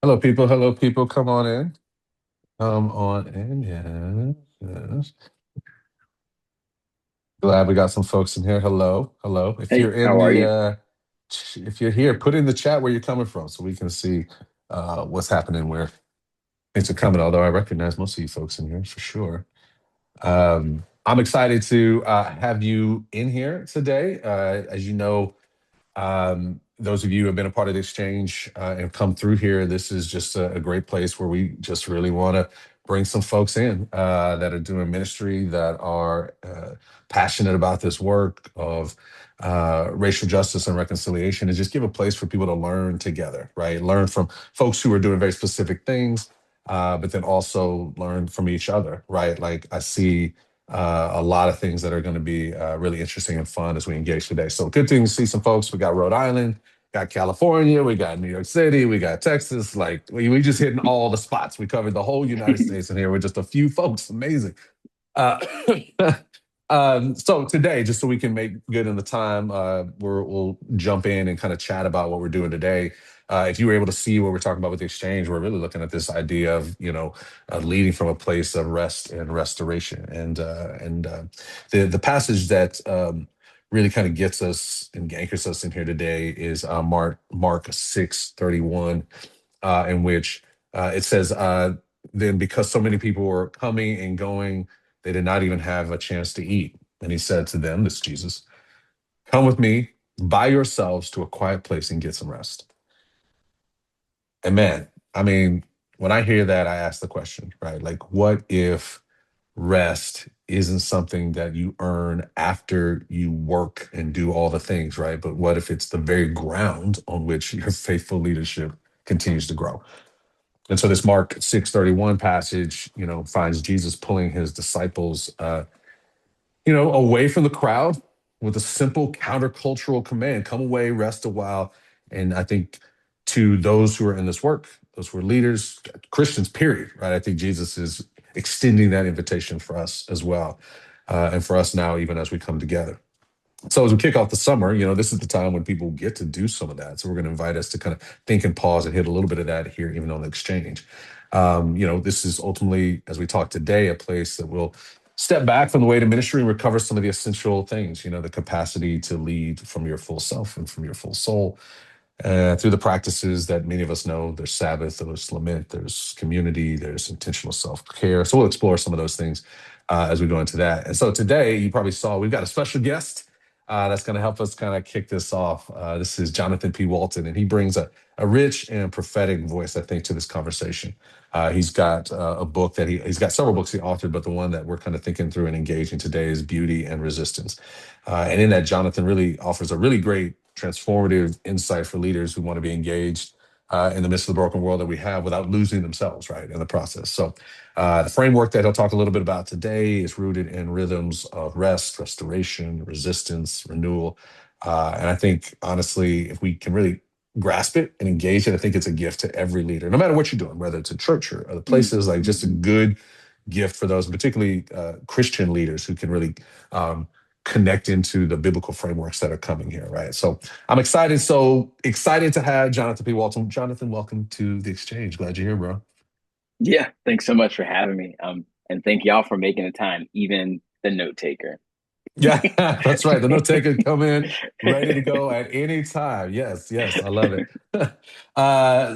Hello, people. Hello, people. Come on in. Come on in. Yes. Yes. Glad we got some folks in here. Hello. Hello. If Hey, you're in how are the you? if you're here, put in the chat where you're coming from so we can see what's happening, where things are coming. Although I recognize most of you folks in here for sure. I'm excited to have you in here today. As you know, those of you who have been a part of the exchange and come through here, this is just a great place where we just really want to bring some folks in that are doing ministry, that are passionate about this work of racial justice and reconciliation, and just give a place for people to learn together, right? Learn from folks who are doing very specific things, but then also learn from each other, right? Like I see a lot of things that are going to be really interesting and fun as we engage today. So good thing to see some folks. We got Rhode Island, got California, we got New York City, we got Texas. Like we just hitting all the spots. We covered the whole United States in here with just a few folks. Amazing. Uh, so today, just so we can make good in the time, we'll jump in and kind of chat about what we're doing today. If you were able to see what we're talking about with the exchange, we're really looking at this idea of leading from a place of rest and restoration, and the passage that really kind of gets us and anchors us in here today is Mark 6:31, in which it says, "Then because so many people were coming and going, they did not even have a chance to eat. And he said to them, this is Jesus, come with me by yourselves to a quiet place and get some rest." And man, I mean, when I hear that, I ask the question, right? Like, what if rest isn't something that you earn after you work and do all the things, right? But what if it's the very ground on which your faithful leadership continues to grow? And so this Mark 6:31 passage, finds Jesus pulling his disciples away from the crowd with a simple countercultural command: come away, rest a while. And I think to those who are in this work, those who are leaders, Christians, period, right? I think Jesus is extending that invitation for us as well. And for us now, even as we come together. So as we kick off the summer, this is the time when people get to do some of that. So we're going to invite us to kind of think and pause and hit a little bit of that here, even on the exchange. This is ultimately, as we talk today, a place that will step back from the weight of ministry and recover some of the essential things, the capacity to lead from your full self and from your full soul, through the practices that many of us know. There's Sabbath, there's lament, there's community, there's intentional self-care. So we'll explore some of those things as we go into that. And so today, you probably saw we've got a special guest that's going to help us kind of kick this off. This is Jonathan P. Walton, and he brings a rich and prophetic voice, I think, to this conversation. He's got a book that he's got several books he authored, but the one that we're kind of thinking through and engaging today is Beauty and Resistance. And in that, Jonathan really offers a really great transformative insight for leaders who want to be engaged in the midst of the broken world that we have without losing themselves, right, in the process. So the framework that he'll talk a little bit about today is rooted in rhythms of rest, restoration, resistance, renewal. And I think, honestly, if we can really grasp it and engage it, I think it's a gift to every leader, no matter what you're doing, whether it's a church or other places, like just a Mm-hmm. good gift for those, particularly Christian leaders who can really connect into the biblical frameworks that are coming here, right? So I'm excited. So excited to have Jonathan P. Walton. Jonathan, welcome to the exchange. Glad you're here, bro. Yeah, thanks so much for having me. And thank y'all for making the time, even the note taker. Yeah, that's right. The note taker come in ready to go at any time. Yes, yes, I love it.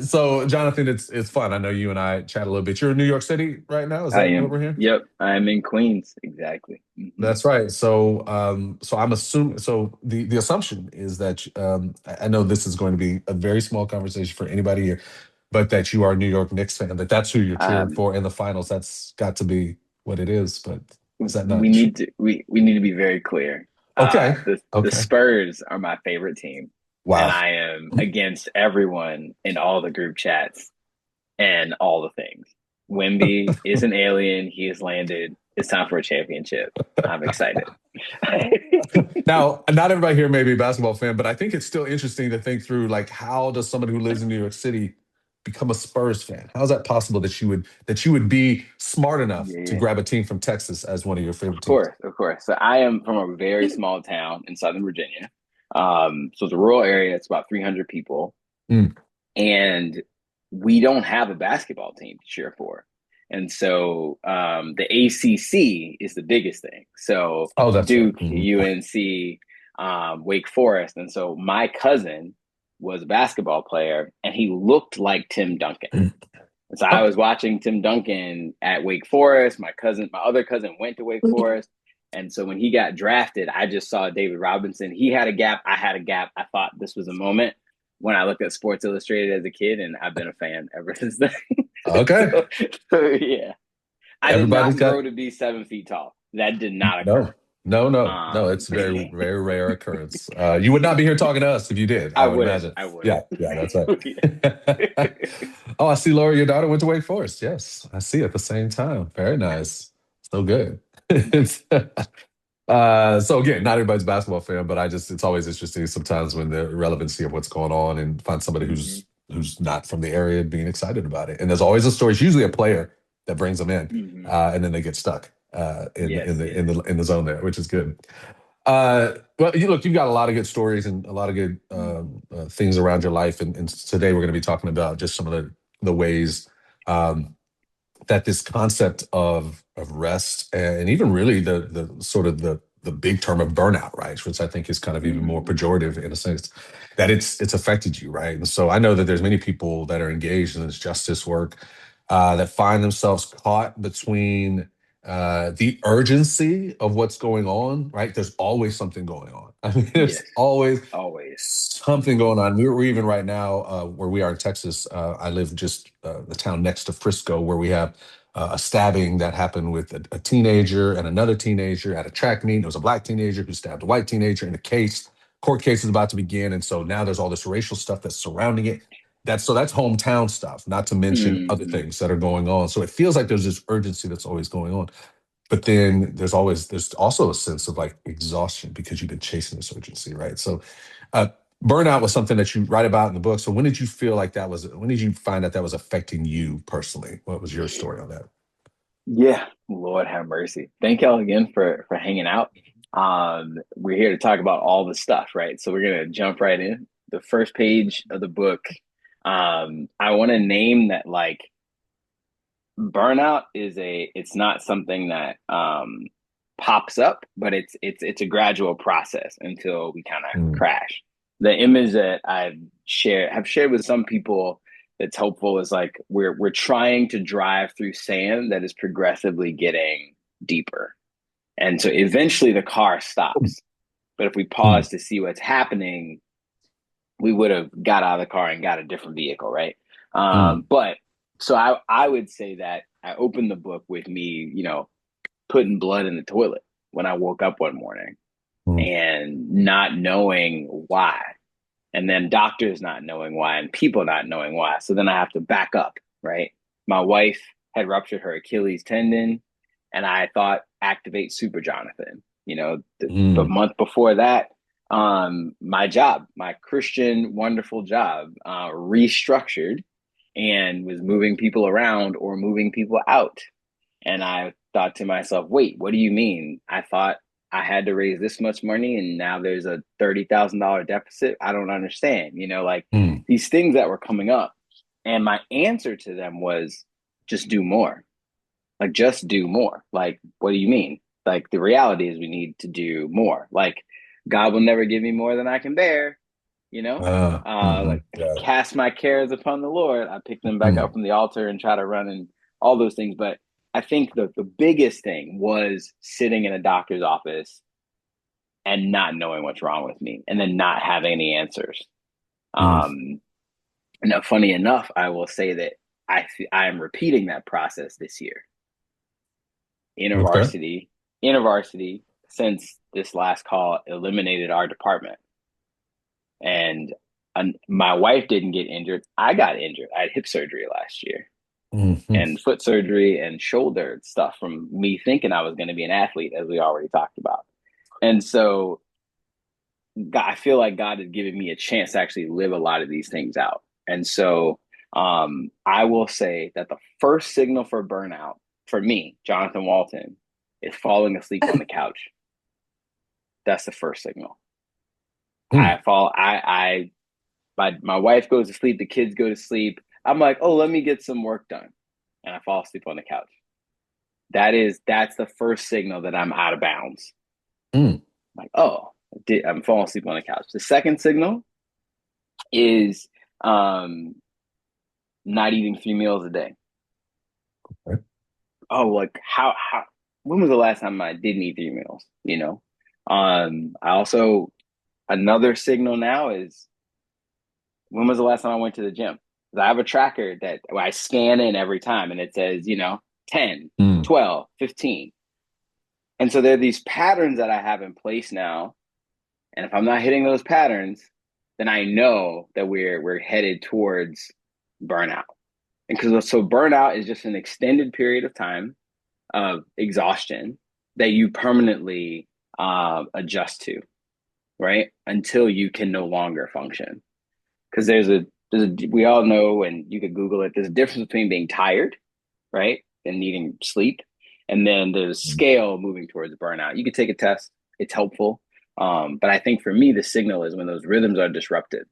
So Jonathan, it's fun. I know you and I chat a little bit. You're in New York City right now. Is I that what am. we're hearing? Yep, I'm in Queens. Exactly. That's right. So I'm assuming. So the assumption is that I know this is going to be a very small conversation for anybody here, but that you are a New York Knicks fan. That that's who you're cheering Um, for in the finals. That's got to be what it is. But is that not we true? need to we need to be very clear. Okay. The Okay. Spurs are my favorite team, and Wow. I am against everyone in all the group chats and all the things. Wimby is an alien. He has landed. It's time for a championship. I'm excited. Now, not everybody here may be a basketball fan, but I think it's still interesting to think through, like, how does somebody who lives in New York City become a Spurs fan? How is that possible that you would be smart enough to Yeah, grab a team from Texas as one of your favorite of teams? course, of course. So I am from a very small town in Southern Virginia. So it's a rural area. It's about 300 people. Mm, And we don't have a basketball team to cheer for. And so the ACC is the biggest thing. So Oh, that's right. Duke, UNC, Wake Forest. And so my cousin was a basketball player and he looked like Tim Duncan. And so I was watching Tim Duncan at Wake Forest. My other cousin went to Wake Forest. And so when he got drafted, I just saw David Robinson. He had a gap. I had a gap. I thought this was a moment when I looked at Sports Illustrated as a kid, and I've been a fan ever since then. Okay. so yeah, I did Everybody's not got grow to be 7 feet tall. That did not no, occur. no. It's a very, very rare occurrence. You would not be here talking to us if you did, I I would wouldn't. imagine. I wouldn't. Yeah, yeah, that's right. Oh, I see, Laura, your daughter went to Wake Forest. Yes, I see at the same time. Very nice. So good. So again, not everybody's a basketball fan, but it's always interesting sometimes when the relevancy of what's going on and find somebody mm-hmm. who's not from the area being excited about it. And there's always a story. It's usually a player that brings them in, Mm-hmm. and then they get stuck Yes. Yeah. in the zone there, which is good. Well, look, you've got a lot of good stories and a lot of good things around your life, and today we're going to be talking about just some of the ways. That this concept of rest and even really the sort of the big term of burnout, right, which I think is kind of even more Mm-hmm. pejorative in a sense, that it's affected you, right? And so I know that there's many people that are engaged in this justice work that find themselves caught between the urgency of what's going on, right? There's always something going on. I mean, Yes. there's always Always. something going on. We're even right now where we are in Texas. I live just the town next to Frisco, where we have a stabbing that happened with a teenager and another teenager at a track meet. There was a black teenager who stabbed a white teenager in a case. Court case is about to begin, and so now there's all this racial stuff that's surrounding it. That's hometown stuff, not to mention other Mm-hmm. things that are going on. So it feels like there's this urgency that's always going on. But then there's also a sense of like exhaustion because you've been chasing this urgency, right? So uh, burnout was something that you write about in the book. So when did you feel like when did you find that was affecting you personally? What was your story on that? Yeah, Lord have mercy. Thank y'all again for hanging out. We're here to talk about all the stuff, right? So we're gonna jump right in. The first page of the book. I want to name that like burnout is it's not something that pops up, but it's a gradual process until we kind of Mm, crash. The image that have shared with some people that's helpful is like we're trying to drive through sand that is progressively getting deeper. And so eventually the car stops. But if we mm, pause to see what's happening, we would have got out of the car and got a different vehicle, right? mm, But so I would say that I opened the book with me, putting blood in the toilet when I woke up one morning mm, and not knowing why. And then doctors not knowing why and people not knowing why. So then I have to back up, right? My wife had ruptured her Achilles tendon and I thought activate Super Jonathan. The mm, month before that, my job, my Christian wonderful job, restructured and was moving people around or moving people out. And I thought to myself, wait, what do you mean? I thought I had to raise this much money and now there's a $30,000 deficit. I don't understand, like mm. these things that were coming up. And my answer to them was just do more. Like, just do more. Like, what do you mean? Like, the reality is we need to do more. Like, God will never give me more than I can bear, you know? Like, Yeah. cast my cares upon the Lord. I pick them back up Mm, from the altar and try to run and all those things. But I think the biggest thing was sitting in a doctor's office and not knowing what's wrong with me and then not having any answers. mm. Um, Now, funny enough, I will say that I am repeating that process this year Okay. InterVarsity, InterVarsity, since this last call, eliminated our department. And my wife didn't get injured. I got injured. I had hip surgery last year Mhm. and foot surgery and shoulder stuff from me thinking I was going to be an athlete, as we already talked about. And so I feel like God has given me a chance to actually live a lot of these things out. And so I will say that the first signal for burnout for me, Jonathan Walton, is falling asleep on the couch. That's the first signal. Mm, I fall. My wife goes to sleep. The kids go to sleep. I'm like, oh, let me get some work done. And I fall asleep on the couch. That's the first signal that I'm out of bounds. Mm, I'm like, oh, I'm falling asleep on the couch. The second signal is um, not eating 3 meals a day. right. Oh, like how when was the last time I didn't eat 3 meals? I also another signal now is when was the last time I went to the gym? 'Cause I have a tracker that I scan in every time and it says, 10, Mm, 12, 15. And so there are these patterns that I have in place now. And if I'm not hitting those patterns, then I know that we're headed towards burnout. And because so burnout is just an extended period of time of exhaustion that you permanently adjust to, right? Until you can no longer function. Because we all know, and you could Google it. There's a difference between being tired, right, and needing sleep, and then there's scale moving towards burnout. You could take a test; it's helpful. But I think for me, the signal is when those rhythms are disrupted.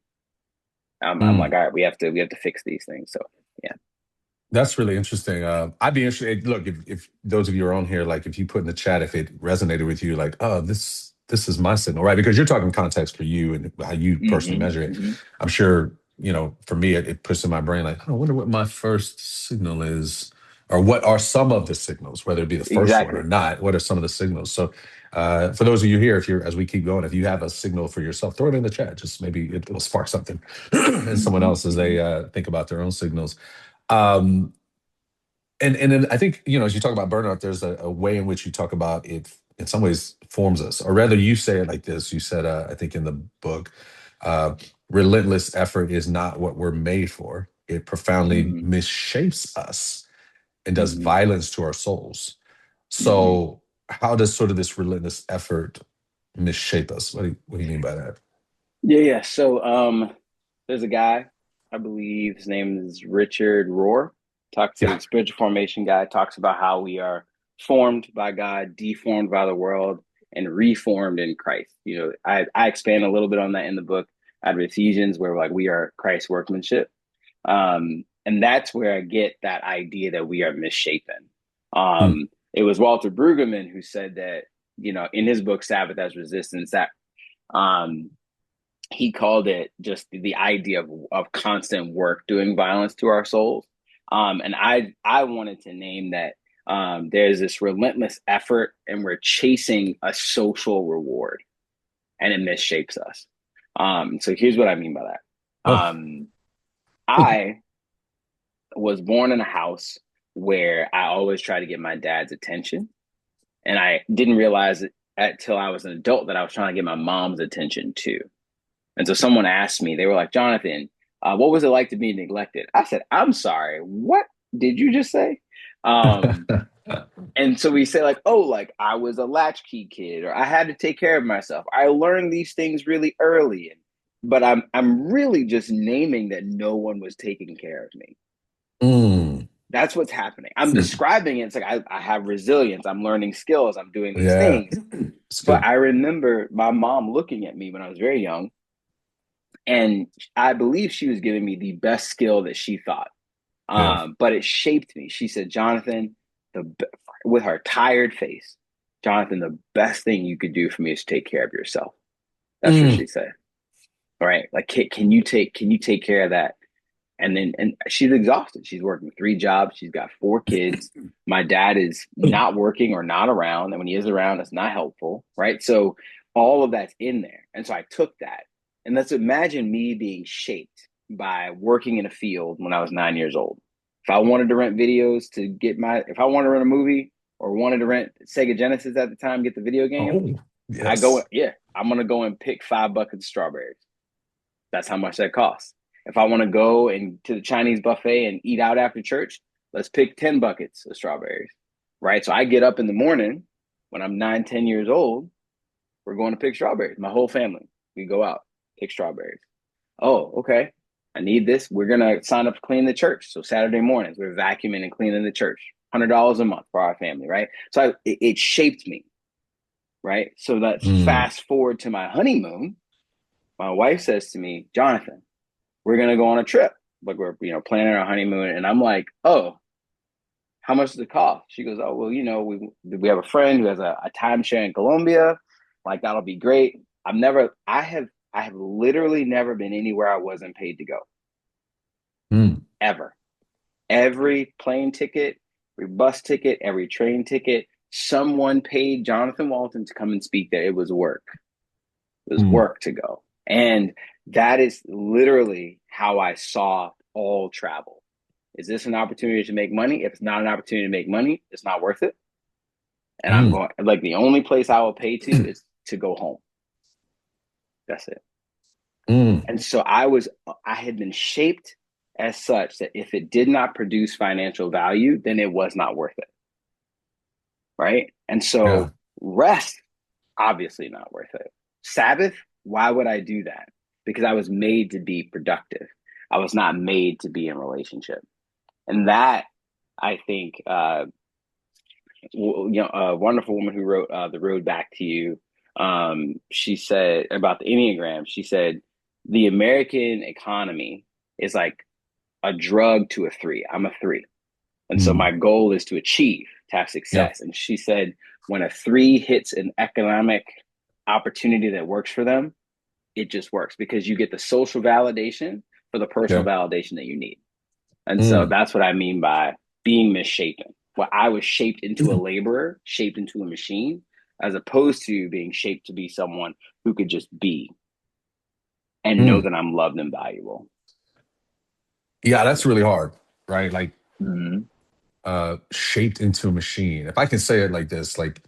I'm like, mm. all right, we have to fix these things. So yeah. That's really interesting. I'd be interested. Look, if those of you are on here, like if you put in the chat, if it resonated with you, like, oh, this is my signal, right? Because you're talking context for you and how you personally Mm-hmm, measure it. mm-hmm. I'm sure, for me, it puts in my brain like, oh, I wonder what my first signal is, or what are some of the signals, whether it be the first one or Exactly. not. What are some of the signals? So, for those of you here, if you're as we keep going, if you have a signal for yourself, throw it in the chat. Just maybe it'll spark something in someone Mm-hmm, else as mm-hmm. they think about their own signals. Um, and then I think as you talk about burnout, there's a way in which you talk about it. In some ways, forms us, or rather, you say it like this. You said, I think in the book, uh, relentless effort is not what we're made for. It profoundly Mm-hmm. misshapes us and does Mm-hmm. violence to our souls. Mm-hmm. So, how does sort of this relentless effort misshape us? What do you mean by that? Yeah, yeah. So there's a guy, I believe his name is Richard Rohr. Talks to Yeah. the spiritual formation guy, talks about how we are formed by God, deformed by the world, and reformed in Christ. I expand a little bit on that in the book out of Ephesians, where like we are Christ's workmanship. And that's where I get that idea that we are misshapen. Mm, It was Walter Brueggemann who said that, in his book Sabbath as Resistance, that um he called it just the idea of constant work doing violence to our souls. And I wanted to name that there's this relentless effort and we're chasing a social reward and it misshapes us. So here's what I mean by that. oh, I was born in a house where I always try to get my dad's attention. And I didn't realize it until I was an adult that I was trying to get my mom's attention too. And so someone asked me, they were like, Jonathan, what was it like to be neglected? I said, I'm sorry, what did you just say? Um, and so we say, like, oh, like I was a latchkey kid, or I had to take care of myself. I learned these things really early. But I'm really just naming that no one was taking care of me. mm, That's what's happening. I'm describing it. It's like I have resilience. I'm learning skills. I'm doing these yeah, things. it's But good. I remember my mom looking at me when I was very young, and I believe she was giving me the best skill that she thought. Yeah. But it shaped me. She said, Jonathan, with her tired face, Jonathan, the best thing you could do for me is take care of yourself. That's what Mm, she said. All right. Like, can you take care of that? And she's exhausted. She's working 3 jobs. She's got 4 kids. My dad is not working or not around. And when he is around, it's not helpful. Right. So all of that's in there. And so I took that. And let's imagine me being shaped by working in a field when I was 9 years old. If I wanted to rent videos if I wanted to rent a movie or wanted to rent Sega Genesis at the time, get the video game, oh, yes. I'm going to go and pick 5 buckets of strawberries. That's how much that costs. If I want to go and to the Chinese buffet and eat out after church, let's pick 10 buckets of strawberries. Right. So I get up in the morning when I'm 9, 10 years old. We're going to pick strawberries. My whole family. We go out, pick strawberries. Oh, okay. I need this. We're gonna sign up to clean the church. So Saturday mornings, we're vacuuming and cleaning the church. $100 a month for our family, right? So it shaped me, right? So let's Mm, fast forward to my honeymoon. My wife says to me, Jonathan, we're going to go on a trip. like we're, planning our honeymoon. And I'm like, oh, how much does it cost? She goes, oh, well, we have a friend who has a timeshare in Colombia. Like, that'll be great. I have literally never been anywhere I wasn't paid to go, Mm. ever. Every plane ticket, every bus ticket, every train ticket, someone paid Jonathan Walton to come and speak there. It was work. It was Mm. work to go. And that is literally how I saw all travel. Is this an opportunity to make money? If it's not an opportunity to make money, it's not worth it. And I'm Mm. going, like, the only place I will pay to is to go home. That's it. Mm. And so I had been shaped as such that if it did not produce financial value, then it was not worth it. Right. And Yeah. so rest, obviously not worth it. Sabbath, why would I do that? Because I was made to be productive. I was not made to be in relationship. And that, I think, a wonderful woman who wrote The Road Back to You, she said about the Enneagram, she said, the American economy is like a drug to a three. I'm a three. And so my Mm. goal is to achieve, to have Yeah. success. And she said, when a three hits an economic opportunity that works for them, it just works because you get the social validation for the personal Yeah. validation that you need. And so Mm. that's what I mean by being misshapen. Well, I was shaped into a laborer, shaped into a machine, as opposed to being shaped to be someone who could just be and know Mm. that I'm loved and valuable. Yeah, that's really hard, right? Like Mm-hmm. shaped into a machine. If I can say it like this, like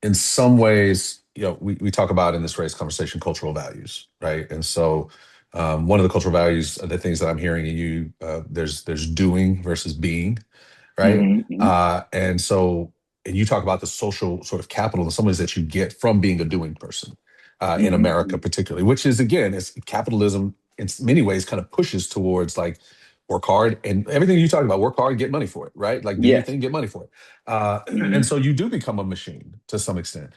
in some ways, we talk about in this race conversation cultural values, right? And so one of the cultural values, the things that I'm hearing in you, there's doing versus being, right? Mm-hmm. And you talk about the social sort of capital and some ways that you get from being a doing person in Mm-hmm. America, particularly, which is again, is capitalism in many ways kind of pushes towards like work hard and everything you talk about, work hard, get money for it, right? Like do your Yes. thing, get money for it. And Mm-hmm. so you do become a machine to some extent.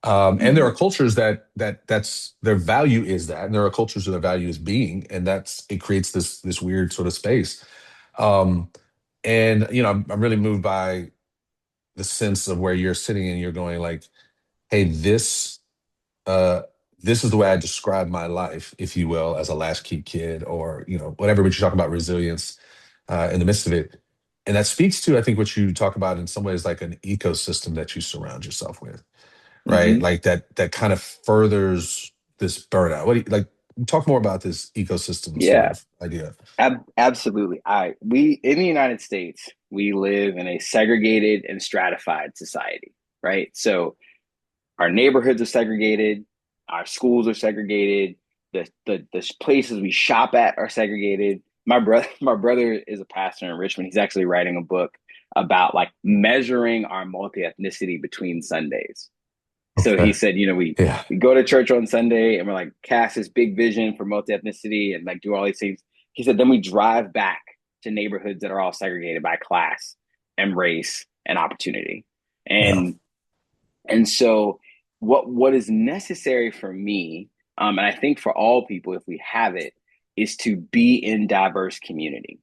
And there Mm-hmm. are cultures that's their value is that, and there are cultures where their value is being, and that's it creates this weird sort of space. Um, and I'm really moved by the sense of where you're sitting and you're going like, hey, uh this is the way I describe my life, if you will, as a latchkey kid, or whatever. But you talk about resilience in the midst of it, and that speaks to I think what you talk about in some ways like an ecosystem that you surround yourself with, right? Mm-hmm. Like that kind of furthers this burnout. What do you like? Talk more about this ecosystem sort Yeah. of idea. Absolutely. We in the United States, we live in a segregated and stratified society, right? So our neighborhoods are segregated, our schools are segregated, the places we shop at are segregated. My brother is a pastor in Richmond. He's actually writing a book about like measuring our multi ethnicity between Sundays. So he Okay. said, Yeah. we go to church on Sunday and we're like cast this big vision for multi ethnicity and like do all these things. He said, then we drive back to neighborhoods that are all segregated by class and race and opportunity. Yeah. And so what is necessary for me, and I think for all people, if we have it, is to be in diverse community.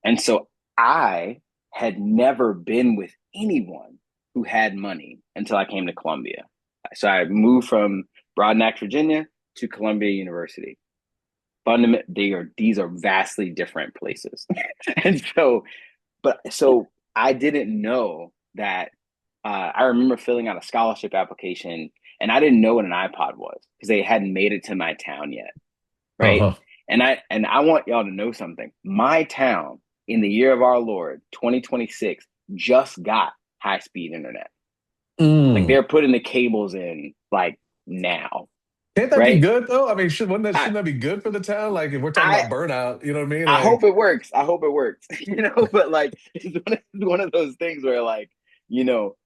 And so I had never been with anyone who had money until I came to Columbia. So I moved from Broadneck, Virginia to Columbia University. These are vastly different places. And so I didn't know that. I remember filling out a scholarship application and I didn't know what an iPod was because they hadn't made it to my town yet. Right. Uh-huh. And I want y'all to know something. My town in the year of our Lord, 2026, just got high speed internet. Like Mm. they're putting the cables in like now. Can't that be Right. good though? I mean, I, shouldn't that be good for the town? Like if we're talking I about burnout, you know what I mean? I hope Like, it works. I hope it works. But like it's one of those things where like,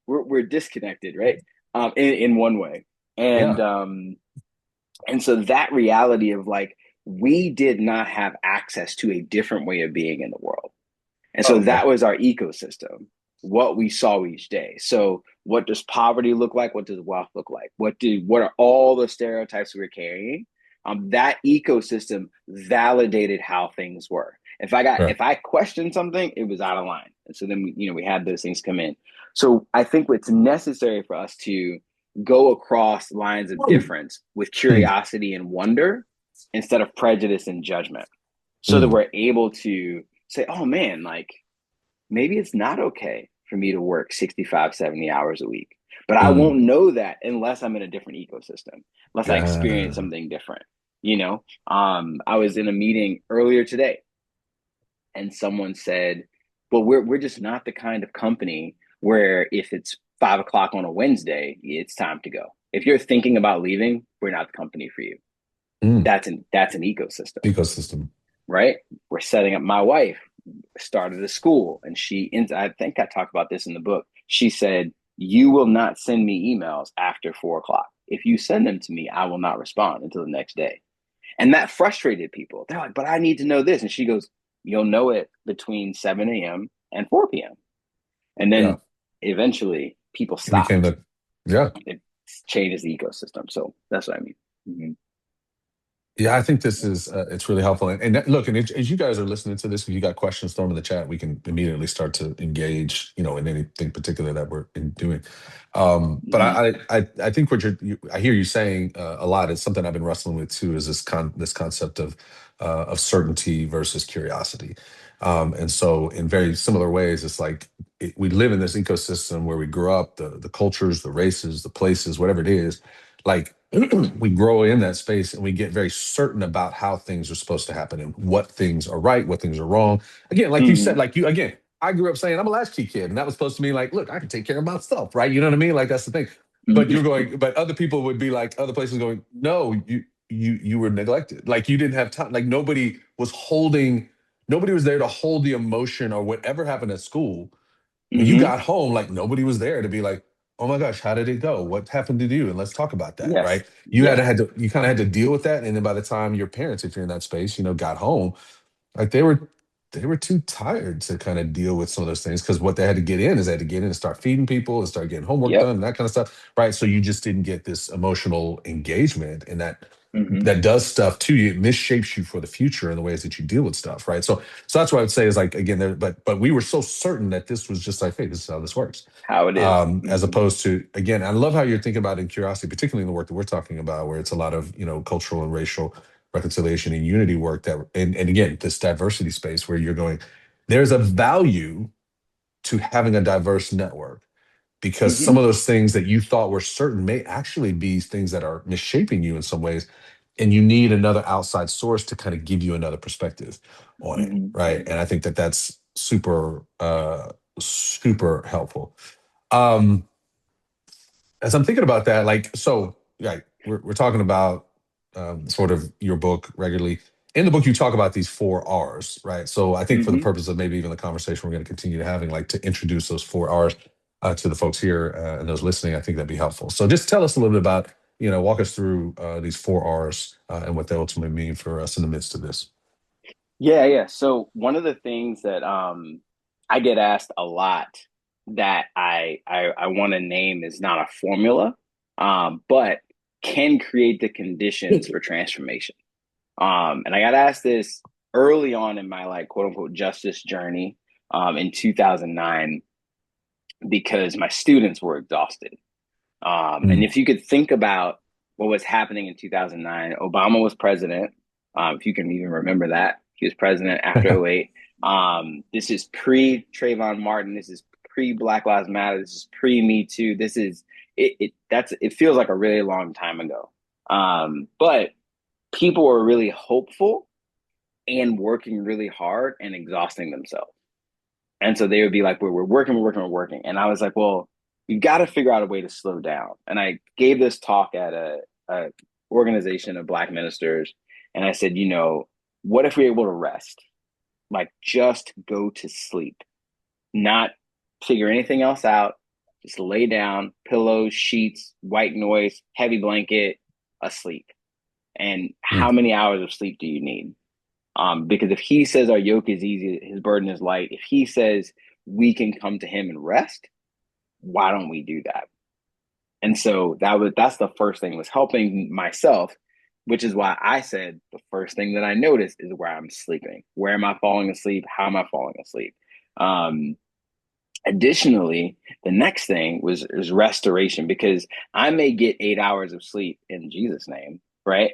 we're disconnected, right? In one way. And yeah. um and so that reality of like we did not have access to a different way of being in the world. And Oh, so okay. that was our ecosystem, what we saw each day. So what does poverty look like? What does wealth look like? What are all the stereotypes we were carrying? That ecosystem validated how things were. Right. If I questioned something, it was out of line. And so then we had those things come in. So I think it's necessary for us to go across lines of difference with Mm, curiosity and wonder instead of prejudice and judgment, so that mm, we're able to say, oh man, like maybe it's not okay for me to work 65, 70 hours a week. But I mm. won't know that unless I'm in a different ecosystem, unless I experience Uh, something different. I was in a meeting earlier today and someone said, well, we're just not the kind of company where if it's 5 o'clock on a Wednesday, it's time to go. If you're thinking about leaving, we're not the company for you. mm. That's an ecosystem, Ecosystem. right? We're setting up. My wife started a school, and I think I talked about this in the book. She said, "You will not send me emails after 4 o'clock. If you send them to me, I will not respond until the next day." And that frustrated people. They're like, "But I need to know this." And she goes, "You'll know it between 7 a.m. and 4 p.m." And Yeah. then eventually people It became stopped. the, yeah. It changes the ecosystem. So that's what I mean. Mm-hmm. Yeah, I think this is it's really helpful. Look, and as you guys are listening to this, if you got questions, throw them in the chat. We can immediately start to engage, in anything particular that we're doing. But Mm-hmm. I think I hear you saying a lot. It's something I've been wrestling with too. Is this concept of certainty versus curiosity, and so in very similar ways, it's like we live in this ecosystem where we grew up, the cultures, the races, the places, whatever it is, like we grow in that space and we get very certain about how things are supposed to happen and what things are right, what things are wrong. Again, like you said, Mm-hmm. like you again, I grew up saying I'm a latchkey kid, and that was supposed to mean like, look, I can take care of myself, right? You know what I mean? Like that's the thing. But other people would be like, other places going, no, you were neglected. Like you didn't have time. Like nobody was there to hold the emotion or whatever happened at school when you Mm-hmm. got home, like nobody was there to be like, oh my gosh, how did it go? What happened to you? And let's talk about that, Yes. right? Yeah. You kind of had to deal with that. And then by the time your parents, if you're in that space, got home, like they were too tired to kind of deal with some of those things because what they had to get in is they had to get in and start feeding people and start getting homework Yep. done and that kind of stuff, right? So you just didn't get this emotional engagement, and Mm-hmm. that does stuff to you. It misshapes you for the future in the ways that you deal with stuff, right? So that's what I would say is like again, but we were so certain that this was just like, hey, this is how this works, How it is. as Mm-hmm. opposed to, again, I love how you're thinking about in curiosity, particularly in the work that we're talking about, where it's a lot of cultural and racial reconciliation and unity work and again, this diversity space where you're going, there's a value to having a diverse network because some Mm-hmm. of those things that you thought were certain may actually be things that are misshaping you in some ways, and you need another outside source to kind of give you another perspective on it, Mm-hmm. right? And I think that that's super helpful. um as I'm thinking about that, like, so, right, we're talking about sort of your book regularly. In the book, you talk about these four R's, right? So I think for the Mm-hmm. purpose of maybe even the conversation we're going to continue having, like to introduce those four R's to the folks here and those listening, I think that'd be helpful. So just tell us a little bit about, walk us through these four R's and what they ultimately mean for us in the midst of this. Yeah, yeah. So one of the things that I get asked a lot that I want to name is not a formula, but can create the conditions for transformation. And I got asked this early on in my like quote unquote justice journey in 2009 because my students were exhausted. And Mm. if you could think about what was happening in 2009, Obama was president. If you can even remember that, he was president after '08. This is pre Trayvon Martin. This is pre Black Lives Matter. This is pre Me Too. This is it feels like a really long time ago. But people were really hopeful and working really hard and exhausting themselves. And so they would be like, we're working, we're working, we're working. And I was like, well, you got to figure out a way to slow down. And I gave this talk at a organization of Black ministers. And I said, what if we're able to rest? Like just go to sleep, not figure anything else out. Just lay down, pillows, sheets, white noise, heavy blanket, asleep. And how Mm. many hours of sleep do you need? Because if he says our yoke is easy, his burden is light, if he says we can come to him and rest, why don't we do that? And so that's the first thing, was helping myself which is why I said the first thing that I notice is where I'm sleeping. Where am I falling asleep? How am I falling asleep? Um, Additionally, the next thing was restoration, because I may get 8 hours of sleep in Jesus' name, right?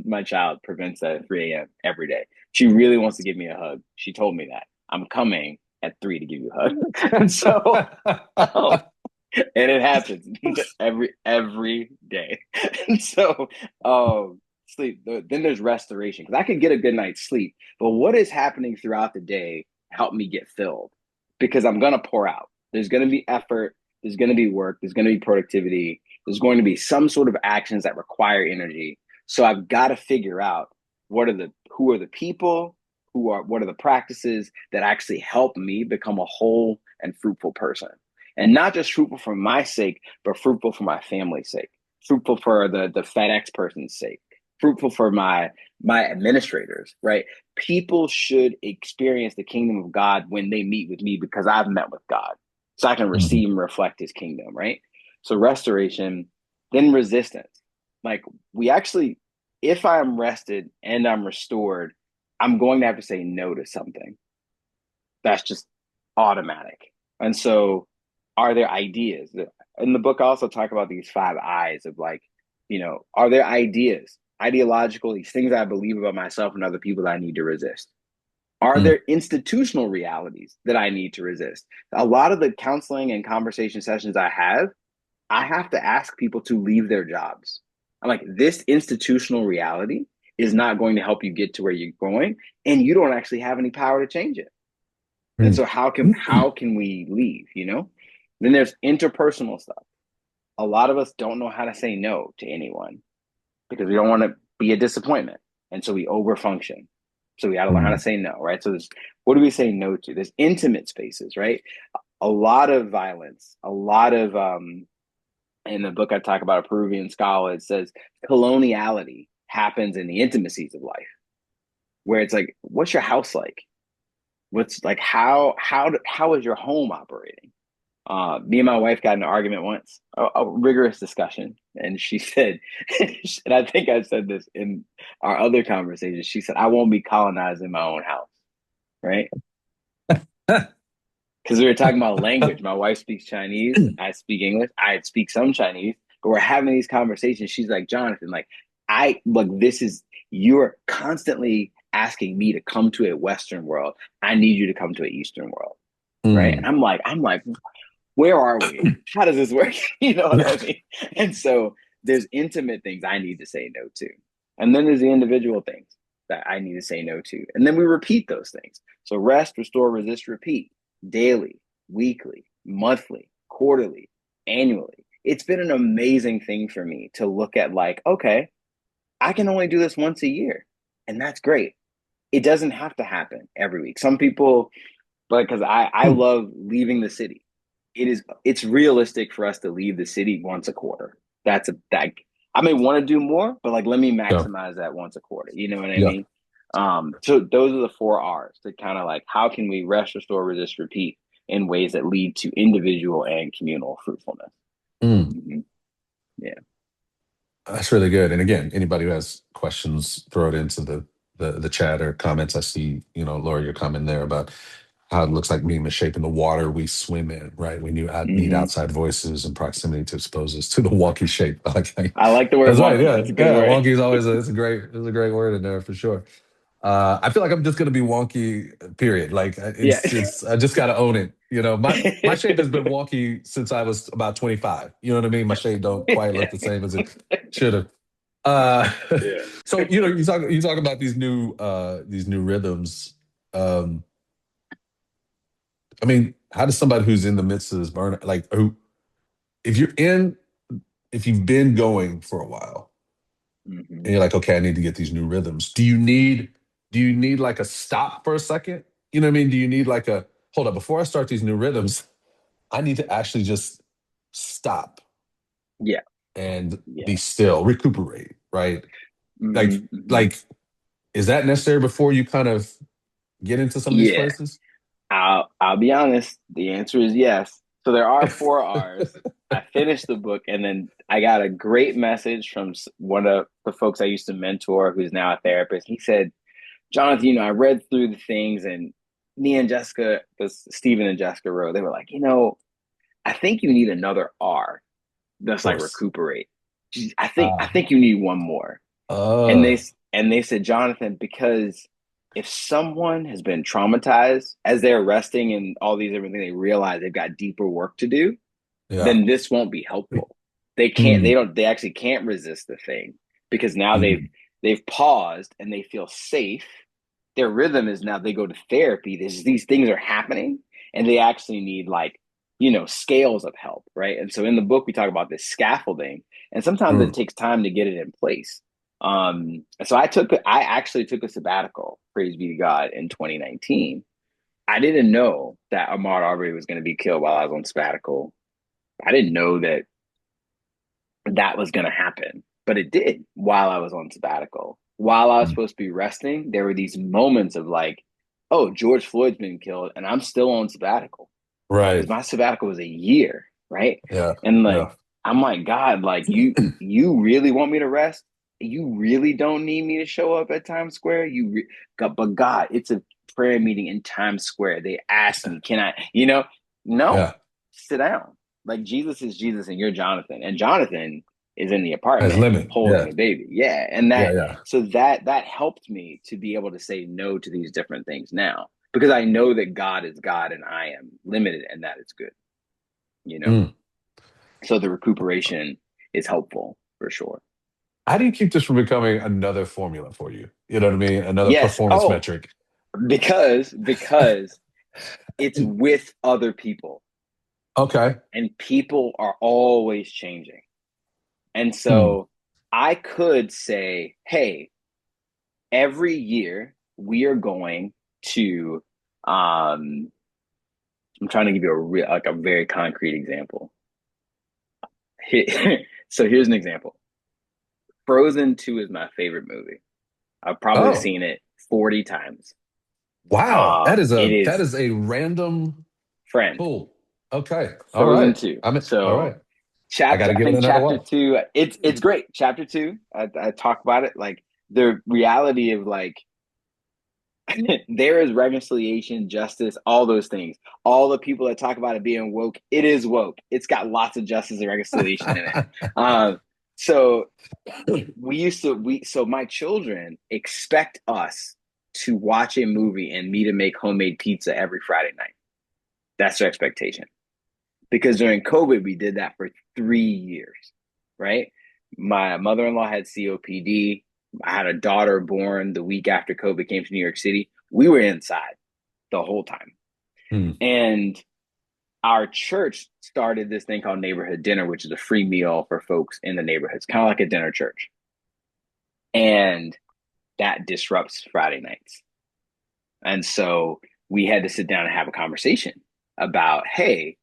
My child prevents that at 3 a.m. every day. She really wants to give me a hug. She told me that I'm coming at 3 to give you a hug. And so um, and it happens every day. And so sleep. Then there's restoration, because I could get a good night's sleep, but what is happening throughout the day help me get filled, because I'm gonna pour out. There's gonna be effort. There's gonna be work. There's gonna be productivity. There's going to be some sort of actions that require energy. So I've got to figure out who are the people, what are the practices that actually help me become a whole and fruitful person, and not just fruitful for my sake, but fruitful for my family's sake, fruitful for the FedEx person's sake, fruitful for my administrators, right? People should experience the kingdom of God when they meet with me, because I've met with God, so I can Mhm. receive and reflect His kingdom, right? So restoration, then resistance. Like, we actually, if I'm rested and I'm restored, I'm going to have to say no to something. That's just automatic. And so, are there ideas? In the book, I also talk about these 5 I's of, like, are there ideas, ideological, these things I believe about myself and other people that I need to resist? Are Mm. there institutional realities that I need to resist? A lot of the counseling and conversation sessions I have to ask people to leave their jobs. I'm like, this institutional reality is not going to help you get to where you're going, and you don't actually have any power to change it. And Mm. so how can we leave, Then there's interpersonal stuff. A lot of us don't know how to say no to anyone, because we don't want to be a disappointment. And so we overfunction. So we got to learn how to Mm. say no, right? So what do we say no to? There's intimate spaces, right? A lot of violence, a lot of in the book I talk about, a Peruvian scholar, it says coloniality happens in the intimacies of life, where it's like, what's your house like? What's like, how is your home operating? Me and my wife got in an argument once, a rigorous discussion, and she said, and I think I said this in our other conversation. She said, "I won't be colonizing my own house," right? Because we were talking about language. My wife speaks Chinese. I speak English. I speak some Chinese, but we're having these conversations. She's like, Jonathan, like, this is, you're constantly asking me to come to a Western world. I need you to come to an Eastern world, right? And Mm. I'm like, where are we? How does this work? You know what I mean? And so there's intimate things I need to say no to. And then there's the individual things that I need to say no to. And then we repeat those things. So rest, restore, resist, repeat daily, weekly, monthly, quarterly, annually. It's been an amazing thing for me to look at, like, okay, I can only do this once a year. And that's great. It doesn't have to happen every week. Some people, but because I Mm. love leaving the city. It's realistic for us to leave the city once a quarter. That I may want to do more, but, like, let me Yeah. maximize that once a quarter. You know what I Yeah. mean? So those are the 4 R's to kind of, like, how can we rest, restore, resist, repeat in ways that lead to individual and communal fruitfulness. Mm. Mm-hmm. Yeah. That's really good. And again, anybody who has questions, throw it into the chat or comments. I see, Laura, your comment there about how it looks like being the shape in the water we swim in, right? We need Mm-hmm. outside voices and proximity to expose us to the wonky shape. I like the word That's right. wonky. Yeah, That's a good yeah. word. Wonky is always it's a great word in there for sure. I feel like I'm just gonna be wonky. Period. Like Yeah. it's I just gotta own it. My shape has been wonky since I was about 25. You know what I mean? My shape don't quite look the same as it should have. Uh, Yeah. so you talk about these new rhythms. Um, I mean, how does somebody who's in the midst of this burnout, like who, if you're in, if you've been going for a while, Mm-hmm. and you're like, okay, I need to get these new rhythms. Do you need like a stop for a second? You know what I mean? Do you need like a hold up before I start these new rhythms? I need to actually just stop Yeah. and Yeah. be still, recuperate, right? Like, Mm-hmm. Mm-hmm. like, is that necessary before you kind of get into some of these Yeah. places? I'll be honest. The answer is yes. So there are four R's. I finished the book, and then I got a great message from one of the folks I used to mentor, who's now a therapist. He said, "Jonathan, I read through the things, and me and Jessica, because Stephen and Jessica wrote, they were like, I think you need another R Of that's like course. recuperate. I Ah. think you need one more." And Uh, they said, "Jonathan, because if someone has been traumatized as they're resting and all these different things, they realize they've got deeper work to do, yeah. then this won't be helpful. Mm, They actually can't resist the thing because now mm, they've paused and they feel safe. Their rhythm is now they go to therapy. These things are happening and they actually need like, scales of help, right? And so in the book, we talk about this scaffolding, and sometimes it mm. takes time to get it in place. So I actually took a sabbatical, praise be to God, in 2019. I didn't know that Ahmaud Arbery was going to be killed while I was on sabbatical. I didn't know that that was going to happen, but it did while I was on sabbatical. While I was Mm. supposed to be resting, there were these moments of like, oh, George Floyd's been killed and I'm still on sabbatical because Right. my sabbatical was a year, right? Yeah. And like, Yeah. I'm like, God, like you really want me to rest? You really don't need me to show up at Times Square? But God, it's a prayer meeting in Times Square. They asked me, can I, no, Yeah. sit down. Like Jesus is Jesus and you're Jonathan. And Jonathan is in the As apartment limit. holding Yeah. a baby. Yeah. And Yeah. Yeah. that helped me to be able to say no to these different things now. Because I know that God is God and I am limited and that is good, you know? Mm. So the recuperation is helpful for sure. How do you keep this from becoming another formula for you? You know what I mean? Another Yes. performance Oh, metric. because it's with other people Okay. and people are always changing. And Hmm. so I could say, hey, every year we are going to I'm trying to give you a very concrete example. So here's an example. Frozen 2 is my favorite movie. I've probably Oh, seen it 40 times. wow. It That is is a random friend. pull. Okay. All Frozen right. 2. I'm in, all So right. I got to I give it think another chapter watch. 2, it's great. Chapter 2, I talk about it like the reality of like there is reconciliation, justice, all those things. All the people that talk about it being woke, it is woke. It's got lots of justice and reconciliation in it. Um, so so my children expect us to watch a movie and me to make homemade pizza every Friday night. That's their expectation. Because during COVID, we did that for 3 years, right? My mother in law had COPD. I had a daughter born the week after COVID came to New York City. We were inside the whole time. Hmm. And our church started this thing called neighborhood dinner, which is a free meal for folks in the neighborhoods, kind of like a dinner church. And that disrupts Friday nights. And so we had to sit down and have a conversation about, hey,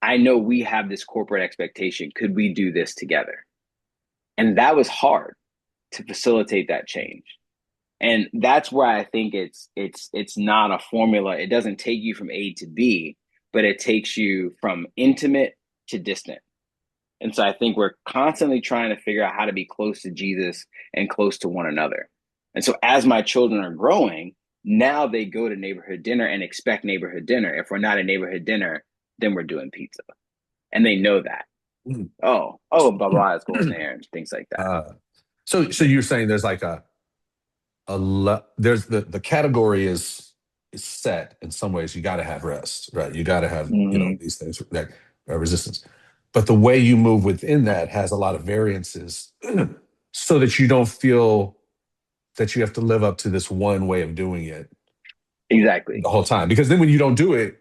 I know we have this corporate expectation. Could we do this together? And that was hard to facilitate that change. And that's where I think it's not a formula. It doesn't take you from A to B, but it takes you from intimate to distant. And so I think we're constantly trying to figure out how to be close to Jesus and close to one another. And so as my children are growing, now they go to neighborhood dinner and expect neighborhood dinner. If we're not a neighborhood dinner, then we're doing pizza. And they know that. Blah blah is going there and things like that. uh, so you're saying there's like there's the category is set in some ways. You got to have rest, right? You got to have Mm-hmm. these things that resistance, but the way you move within that has a lot of variances, so that you don't feel that you have to live up to this one way of doing it Exactly. the whole time. Because then when you don't do it,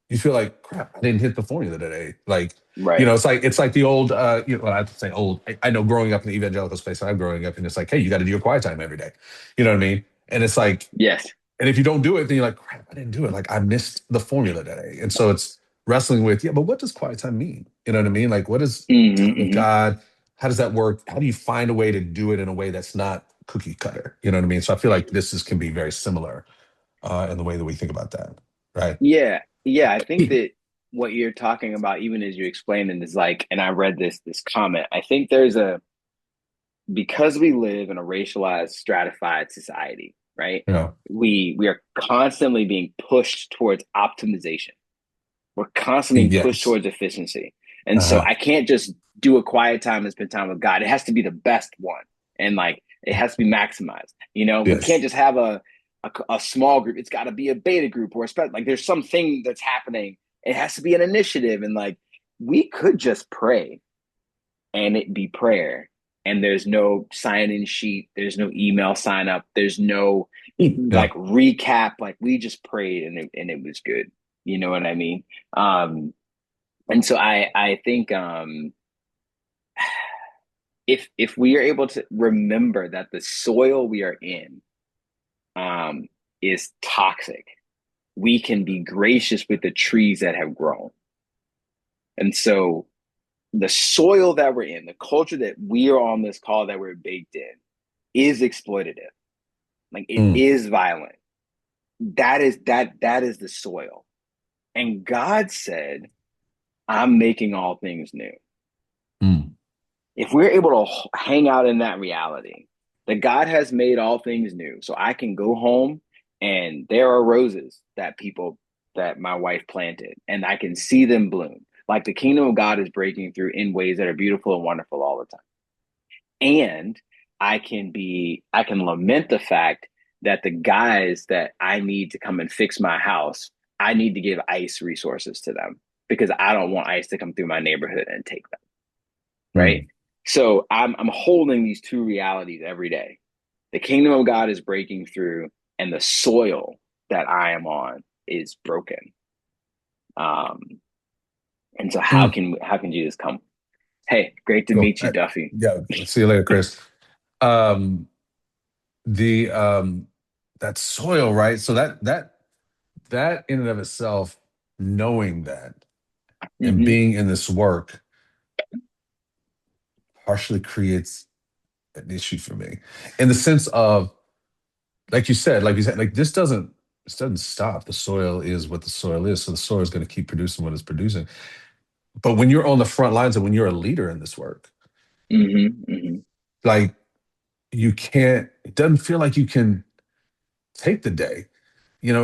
you feel like crap. I didn't hit the formula today. Like Right. it's like the old. Well, I have to say old. I know growing up in the evangelical space, I'm growing up, and it's like, hey, you got to do your quiet time every day. You know what I mean? And it's like, Yes. and if you don't do it, then you're like, crap, I didn't do it. Like I missed the formula today. And so it's wrestling with, yeah, but what does quiet time mean? You know what I mean? Like what is Mm-hmm, time with mm-hmm. God? How does that work? How do you find a way to do it in a way that's not cookie cutter? You know what I mean? So I feel like can be very similar in the way that we think about that, right? Yeah. Yeah. I think that. what you're talking about, even as you explain it, is like, and I read this comment. I think there's a because we live in a racialized, stratified society, right? Yeah. We are constantly being pushed towards optimization. We're constantly being pushed Yes. towards efficiency. And so Uh-huh. I can't just do a quiet time and spend time with God. It has to be the best one. And like it has to be maximized. You know, we can't Yes. just have a small group. It's got to be a beta group or a like there's something that's happening. It has to be an initiative. And like we could just pray and it be prayer. And there's no sign in sheet, there's no email sign up, there's no Yeah. like recap. Like we just prayed and it was good. You know what I mean? And so I think if we are able to remember that the soil we are in um, is toxic, we can be gracious with the trees that have grown. And so the soil that we're in, the culture that we are on this call that we're baked in, is exploitative. Like it Mm, is violent. That is the soil. And God said, I'm making all things new. mm, If we're able to hang out in that reality that God has made all things new, so I can go home and there are roses that my wife planted and I can see them bloom. Like the kingdom of God is breaking through in ways that are beautiful and wonderful all the time. And I can lament the fact that the guys that I need to come and fix my house, I need to give ICE resources to them because I don't want ICE to come through my neighborhood and take them. Right. mm, So I'm holding these two realities every day. The kingdom of God is breaking through, and the soil that I am on is broken. Um, and so mm. how can Jesus come? Hey, great to Cool. meet you, Duffy. Yeah. See you later, Chris. Um, the that soil, right? So that in and of itself, knowing that and Mm-hmm. being in this work partially creates an issue for me. In the sense of, like you said, like this doesn't stop. The soil is what the soil is. So the soil is going to keep producing what it's producing. But when you're on the front lines and when you're a leader in this work, Mm-hmm. Mm-hmm. like you can't, it doesn't feel like you can take the day.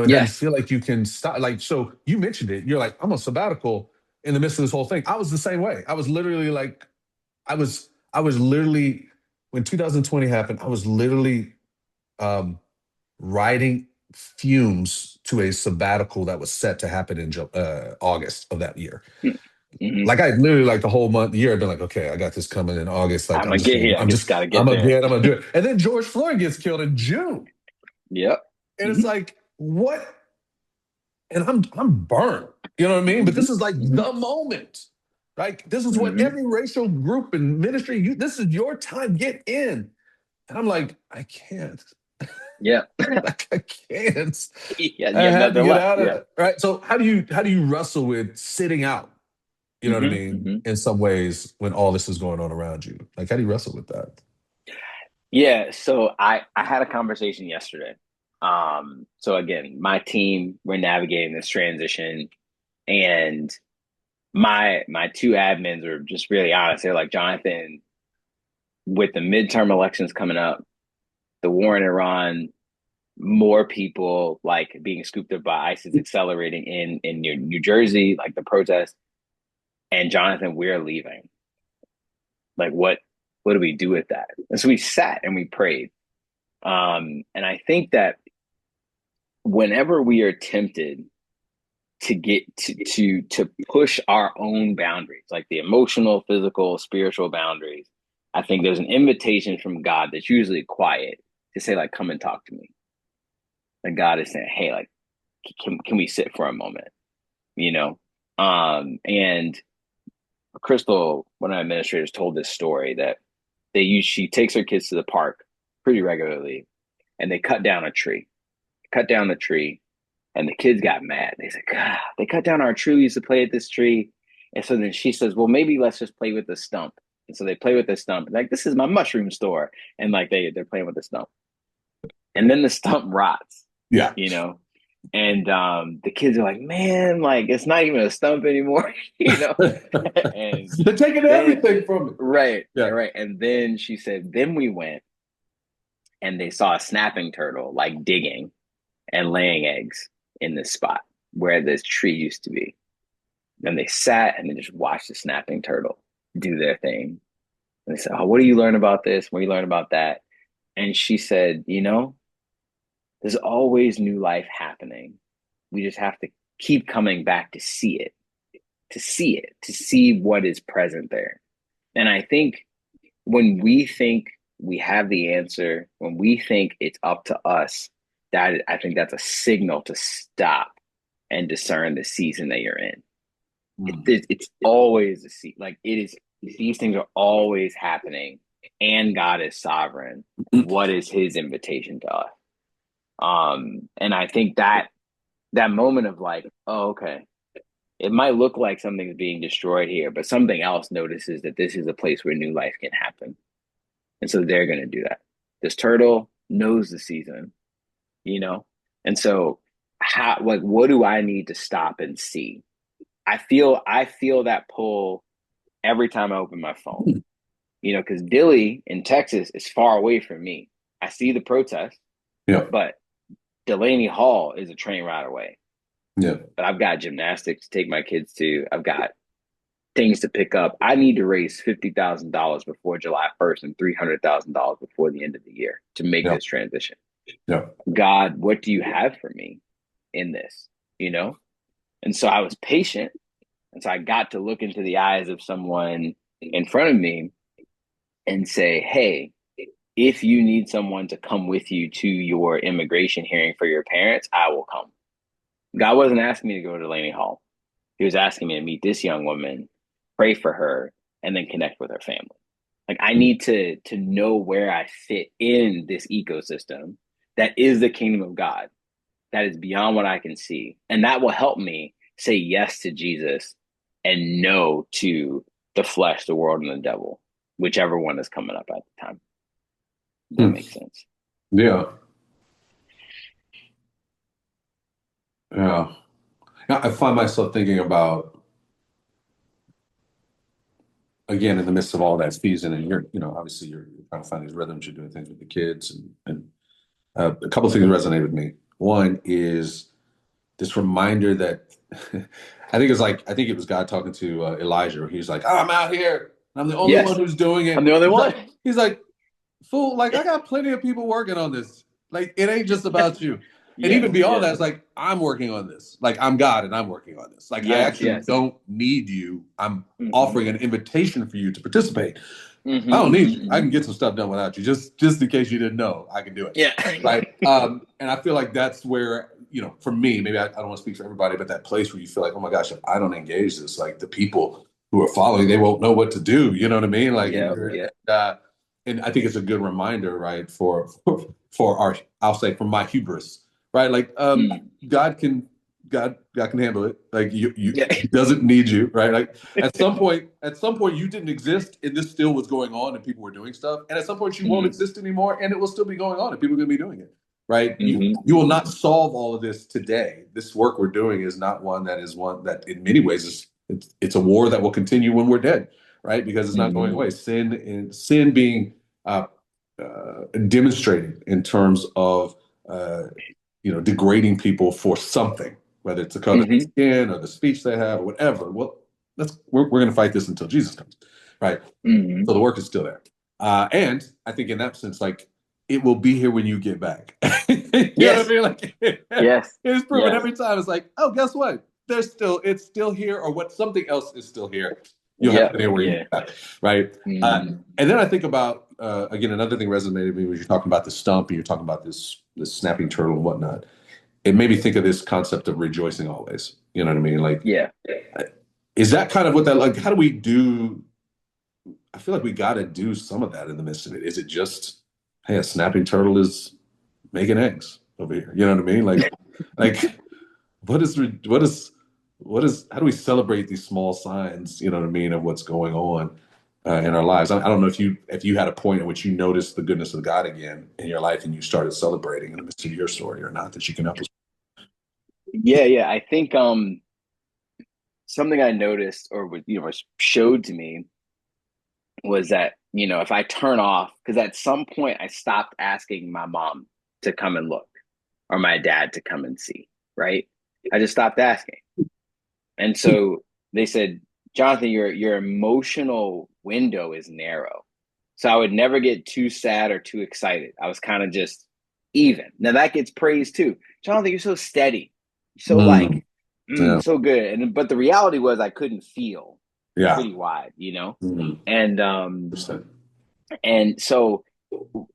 It doesn't Yes. feel like you can stop. Like, so you mentioned it. You're like, I'm on sabbatical in the midst of this whole thing. I was the same way. I was literally like, I was literally, when 2020 happened, I was literally um, riding fumes to a sabbatical that was set to happen in August of that year. Mm-hmm. Like I literally like the whole month, year, I've been like, okay, I got this coming in August. Like I'm gonna get here. I just gotta I'm get gonna there. get, I'm gonna do it. And then George Floyd gets killed in June, Yep. and it's Mm-hmm. like, what? And I'm burnt. You know what I mean? But Mm-hmm. this is like Mm-hmm. the moment. Like this is what Mm-hmm. every racial group and ministry. This is your time. Get in. And I'm like, I can't. Yep. Like I can't. Yeah. I You have had to nothing get left. out of Yeah. it. Right. So how do you wrestle with sitting out? You know what I Mm-hmm. mean? Mm-hmm. In some ways, when all this is going on around you, like how do you wrestle with that? Yeah. So I had a conversation yesterday. So again, my team, we're navigating this transition, and my two admins are just really honest. They're like, Jonathan, with the midterm elections coming up, the war in Iran, more people like being scooped up by ISIS accelerating in New Jersey, like the protest. And Jonathan, we're leaving. Like what do we do with that? And so we sat and we prayed. And I think that whenever we are tempted to get to push our own boundaries, like the emotional, physical, spiritual boundaries, I think there's an invitation from God that's usually quiet to say, like, come and talk to me. And God is saying, hey, like, can we sit for a moment? You know? And Crystal, one of my administrators, told this story that she takes her kids to the park pretty regularly, and they cut down the tree, and the kids got mad. They said, God, they cut down our tree. We used to play at this tree. And so then she says, well, maybe let's just play with the stump. And so they play with the stump. Like, this is my mushroom store. And like they're playing with the stump. And then the stump rots, Yeah. you know? And the kids are like, man, like it's not even a stump anymore, you know? And They're taking then, everything from me. right, Yeah. right. And then she said, then we went and they saw a snapping turtle like digging and laying eggs in this spot where this tree used to be. And they sat and they just watched the snapping turtle do their thing. And they said, oh, what do you learn about this? What do you learn about that? And she said, you know, there's always new life happening. We just have to keep coming back to see it, to see it, to see what is present there. And I think when we think we have the answer, when we think it's up to us, that I think that's a signal to stop and discern the season that you're in. Mm. It's always a season. Like it is, these things are always happening, and God is sovereign. What is His invitation to us? And I think that that moment of like, oh, okay, it might look like something's being destroyed here, but something else notices that this is a place where new life can happen. And so they're going to do that. This turtle knows the season, you know? And so how, like, what do I need to stop and see? I feel that pull every time I open my phone, you know, because Dilly in Texas is far away from me. I see the protest, Yeah. but Delaney Hall is a train ride away. Yeah. But I've got gymnastics to take my kids to. I've got things to pick up. I need to raise $50,000 before July 1st and $300,000 before the end of the year to make Yeah. this transition. Yeah. God, what do you have for me in this? You know? And so I was patient. And so I got to look into the eyes of someone in front of me and say, hey, if you need someone to come with you to your immigration hearing for your parents, I will come. God wasn't asking me to go to Delaney Hall. He was asking me to meet this young woman, pray for her, and then connect with her family. Like I need to know where I fit in this ecosystem that is the kingdom of God, that is beyond what I can see. And that will help me say yes to Jesus and no to the flesh, the world, and the devil, whichever one is coming up at the time. Does that Hmm. make sense? Yeah. Yeah. Yeah, I find myself thinking about, again, in the midst of all that season, and obviously you're trying to find these rhythms, you're doing things with the kids, and a couple of things resonate with me. One is this reminder that I think it was God talking to Elijah, where he was like, oh, I'm out here, I'm the only one Yes, who's doing I'm it. the only one. He's like, fool, like I got plenty of people working on this. Like it ain't just about you. And Yes, even beyond yes, that, it's like I'm working on this. Like I'm God and I'm working on this. Like I yes, actually yes. don't need you. I'm Mm-hmm. offering an invitation for you to participate. I Mm-hmm. don't need you. I can get some stuff done without you. Just in case you didn't know, I can do it. Yeah. Right. And I feel like that's where, for me, maybe I don't want to speak for everybody, but that place where you feel like, oh my gosh, if I don't engage this, like the people who are following, they won't know what to do. You know what I mean? Like, Yeah, yeah. and I think it's a good reminder, right, for our, I'll say, for my hubris, right? Like, Mm. God can God can handle it. Like Yeah. he doesn't need you, right? Like at some point you didn't exist and this still was going on and people were doing stuff. And at some point you won't Mm. exist anymore and it will still be going on and people are going to be doing it, right? Mm-hmm. You will not solve all of this today. This work we're doing is not one that in many ways is it's a war that will continue when we're dead, right? Because it's not going Mm-hmm. away. Sin being demonstrated in terms of degrading people for something, whether it's the color of their Mm-hmm. skin or the speech they have or whatever. Well, we're going to fight this until Jesus comes, right? Mm-hmm. So the work is still there, and I think in that sense, like it will be here when you get back. You know what I Yes. mean? Like Yes. it's proven Yes. every time. It's like, oh, guess what? It's still here, or what? Something else is still here. You'll have Yep. to know where you Yeah. get back, right? Mm-hmm. And then I think about again another thing resonated with me was you're talking about the stump and you're talking about this snapping turtle and whatnot. It made me think of this concept of rejoicing always. You know what I mean? Like, Yeah. is that kind of what that like? How do we do? I feel like we got to do some of that in the midst of it. Is it just, hey, a snapping turtle is making eggs over here? You know what I mean? Like what is what is how do we celebrate these small signs? You know what I mean of what's going on in our lives? I don't know if you had a point at which you noticed the goodness of God again in your life and you started celebrating in the midst of your story or not that you can help us. Yeah. I think something I noticed or was showed to me was that, if I turn off, because at some point I stopped asking my mom to come and look or my dad to come and see, right? I just stopped asking. And so they said, Jonathan, your emotional window is narrow. So I would never get too sad or too excited. I was kind of just even. Now that gets praised too. Jonathan, you're so steady. You're so Mm, like, yeah. so good. And but the reality was I couldn't feel Yeah. pretty wide, you know? Mm, And so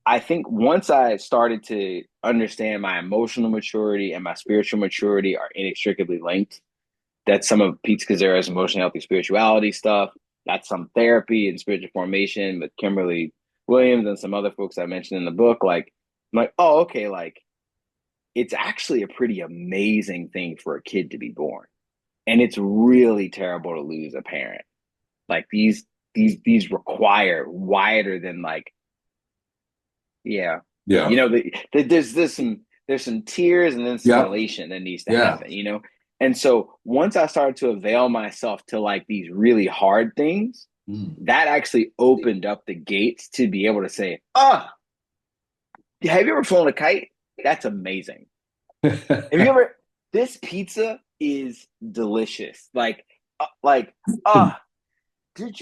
I think once I started to understand my emotional maturity and my spiritual maturity are inextricably linked, that's some of Pete Scazzera's emotionally healthy spirituality stuff. That's some therapy and spiritual formation with Kimberly Williams and some other folks I mentioned in the book. Like, I'm like, oh, okay, like it's actually a pretty amazing thing for a kid to be born. And it's really terrible to lose a parent. Like these require wider than like, yeah. yeah. There's some tears and then some Yeah. elation that needs to Yeah. happen. And so once I started to avail myself to like these really hard things, Mm. that actually opened up the gates to be able to say, oh, have you ever flown a kite? That's amazing. Have you ever, this pizza is delicious. Like, ah, don't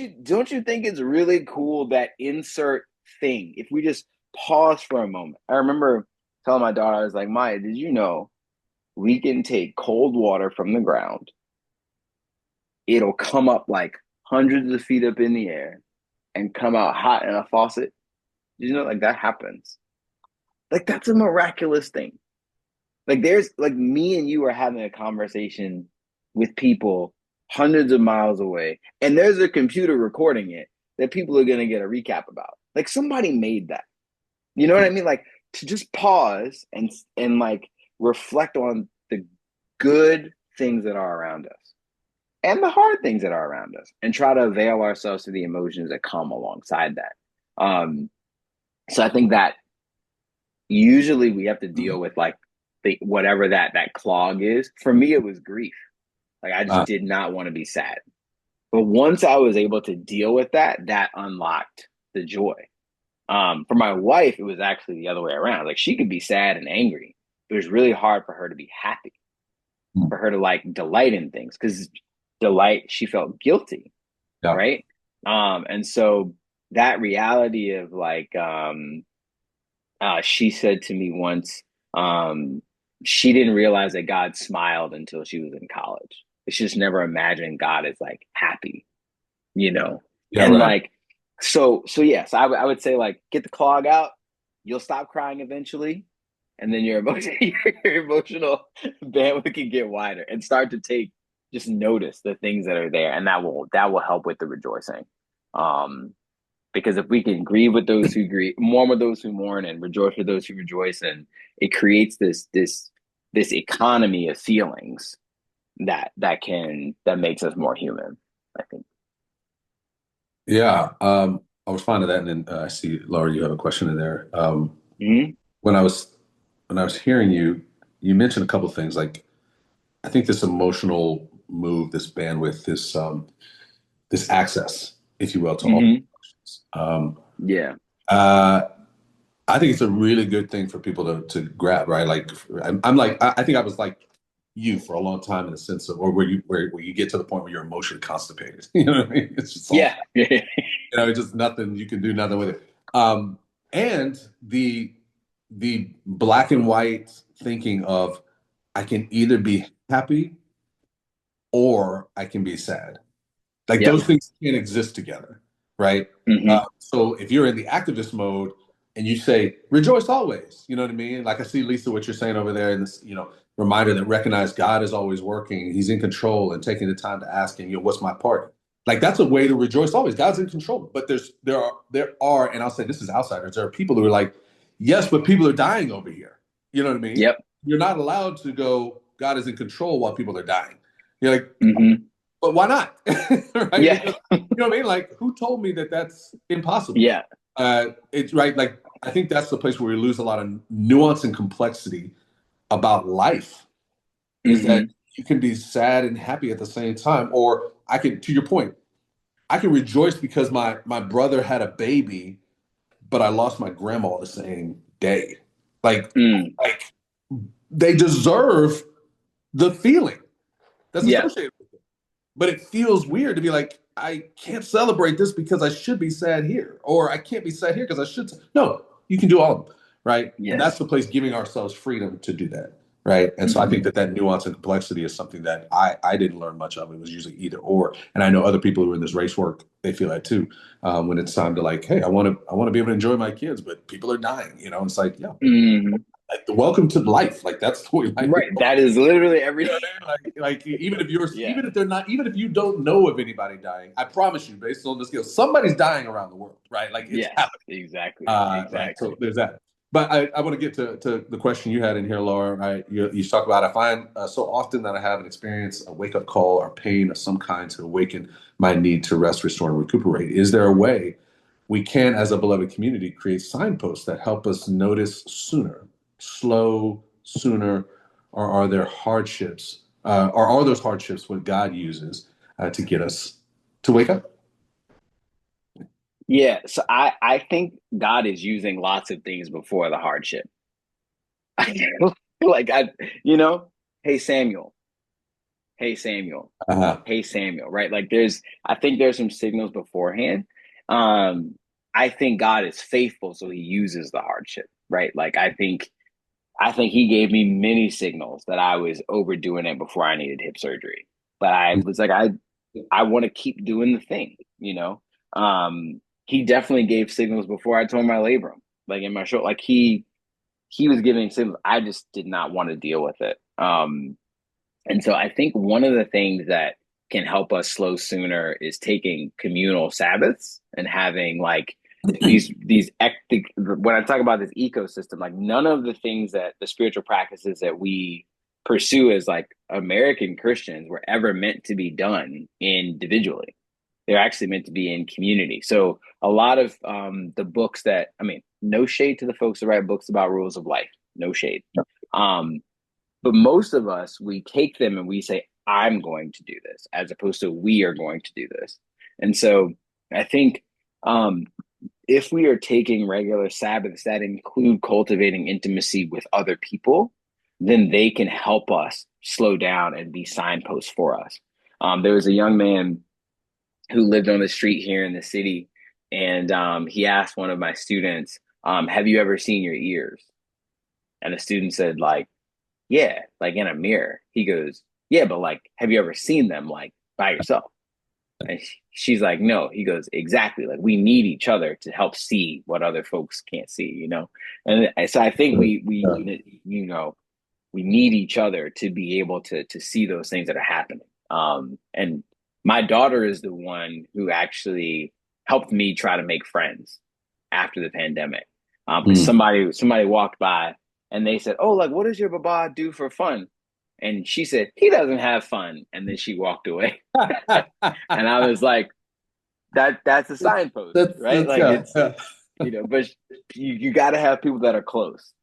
you think it's really cool that insert thing? If we just pause for a moment. I remember telling my daughter, I was like, Maya, did you know we can take cold water from the ground? It'll come up like hundreds of feet up in the air and come out hot in a faucet. Did you know like that happens? Like that's a miraculous thing. Like there's like me and you are having a conversation with people hundreds of miles away, and there's a computer recording it that people are gonna get a recap about. Like somebody made that. You know what I mean? Like to just pause and like reflect on the good things that are around us and the hard things that are around us and try to avail ourselves to the emotions that come alongside that. So I think that usually we have to deal with like whatever that clog is. For me, it was grief. Like I just Uh, did not want to be sad. But once I was able to deal with that, that unlocked the joy. For my wife, it was actually the other way around. Like she could be sad and angry. It was really hard for her to be happy, mm. for her to like delight in things because delight, she felt guilty, Yeah. right? And so that reality of like she said to me once, um, she didn't realize that God smiled until she was in college. She just never imagined God as like happy, you know? Yeah. And Right. like, so yes, I would say like get the clog out. You'll stop crying eventually. And then your emotional bandwidth can get wider and start to take just notice the things that are there. And that will help with the rejoicing. Um, because if we can grieve with those who grieve, mourn with those who mourn, and rejoice with those who rejoice, and it creates this economy of feelings that makes us more human. I think. Yeah. I was fond of that, and then I see Laura, you have a question in there. Mm-hmm. When I was when I was hearing you, you mentioned a couple of things. Like I think this emotional move, this bandwidth, this access, if you will, to all Mm-hmm. emotions. Yeah. Uh, I think it's a really good thing for people to grab, right? Like I'm like I think I was like you for a long time in the sense of or where you get to the point where you're emotionally constipated. You know what I mean? It's just all Yeah. Yeah. it's just nothing you can do nothing with it. And the black and white thinking of I can either be happy or I can be sad. Like Yep. those things can't exist together, right? Mm-hmm. So if you're in the activist mode and you say rejoice always, you know what I mean? Like I see Lisa, what you're saying over there, and this, reminder that recognize God is always working, He's in control, and taking the time to ask Him, what's my part? Like that's a way to rejoice always. God's in control, but there are, and I'll say this is outsiders. There are people who are like, yes, but people are dying over here. You know what I mean? Yep. You're not allowed to go. God is in control while people are dying. You're like, Mm-hmm. but why not? Right? Yeah. Because you know what I mean? Like, who told me that that's impossible? Yeah. It's right. Like, I think that's the place where we lose a lot of nuance and complexity about life. is that Hmm. you can be sad and happy at the same time. Or I can, to your point, I can rejoice because my brother had a baby, but I lost my grandma the same day. Like, Mm. like they deserve the feeling that's Yeah. associated with it. But it feels weird to be like, I can't celebrate this because I should be sad here, or I can't be sad here because I should. No, you can do all of them, right? And that's Yes. the place giving ourselves freedom to do that, right? And so I think Hmm. that that nuance and complexity is something that I didn't learn much of. It was usually either or, and I know other people who are in this race work, they feel that too. When it's time to like, hey, I want to be able to enjoy my kids, but people are dying. It's like, yeah, Hmm. like, welcome to life. Like that's the way life is. Right. That is literally every. You know what I mean? Like even if you're Yeah. even if they're not even if you don't know of anybody dying, I promise you, based on the scale, somebody's dying around the world, right? Like it's Yes. happening. Exactly. Right. So Exactly. there's that. But I want to get to the question you had in here, Laura. Right? You talk about I find so often that I have an experience, a wake up call or pain of some kind to awaken my need to rest, restore, and recuperate. Is there a way we can, as a beloved community, create signposts that help us notice sooner, slow sooner, or are there hardships, or are those hardships what God uses to get us to wake up? Yeah. So I think God is using lots of things before the hardship. Like you know, hey Samuel, hey Samuel, Uh-huh. hey Samuel, right? Like I think there's some signals beforehand. Um, I think God is faithful, so he uses the hardship, right? Like I think he gave me many signals that I was overdoing it before I needed hip surgery. But I was like, I want to keep doing the thing, you know. He definitely gave signals before I tore my labrum, like in my shoulder. Like he was giving signals. I just did not want to deal with it. And so I think one of the things that can help us slow sooner is taking communal Sabbaths and having like when I talk about this ecosystem, like none of the things that the spiritual practices that we pursue as like American Christians were ever meant to be done individually. They're actually meant to be in community. So a lot of the books that I mean, no shade to the folks that write books about rules of life, no shade. Um, but most of us, we take them and we say, I'm going to do this, as opposed to we are going to do this. And so I think um, if we are taking regular Sabbaths that include cultivating intimacy with other people, then they can help us slow down and be signposts for us. There was a young man who lived on the street here in the city, and he asked one of my students, have you ever seen your ears? And the student said, like, yeah, like in a mirror. He goes, yeah, but like, have you ever seen them like by yourself? And she's like, no. He goes, exactly. Like we need each other to help see what other folks can't see, you know? And so I think we need each other to be able to see those things that are happening. And my daughter is the one who actually helped me try to make friends after the pandemic. Because Mm. somebody walked by and they said, "Oh, like what does your baba do for fun?" And she said, "He doesn't have fun." And then she walked away. And I was like, that's a signpost, right? Like Yeah. it's but you got to have people that are close,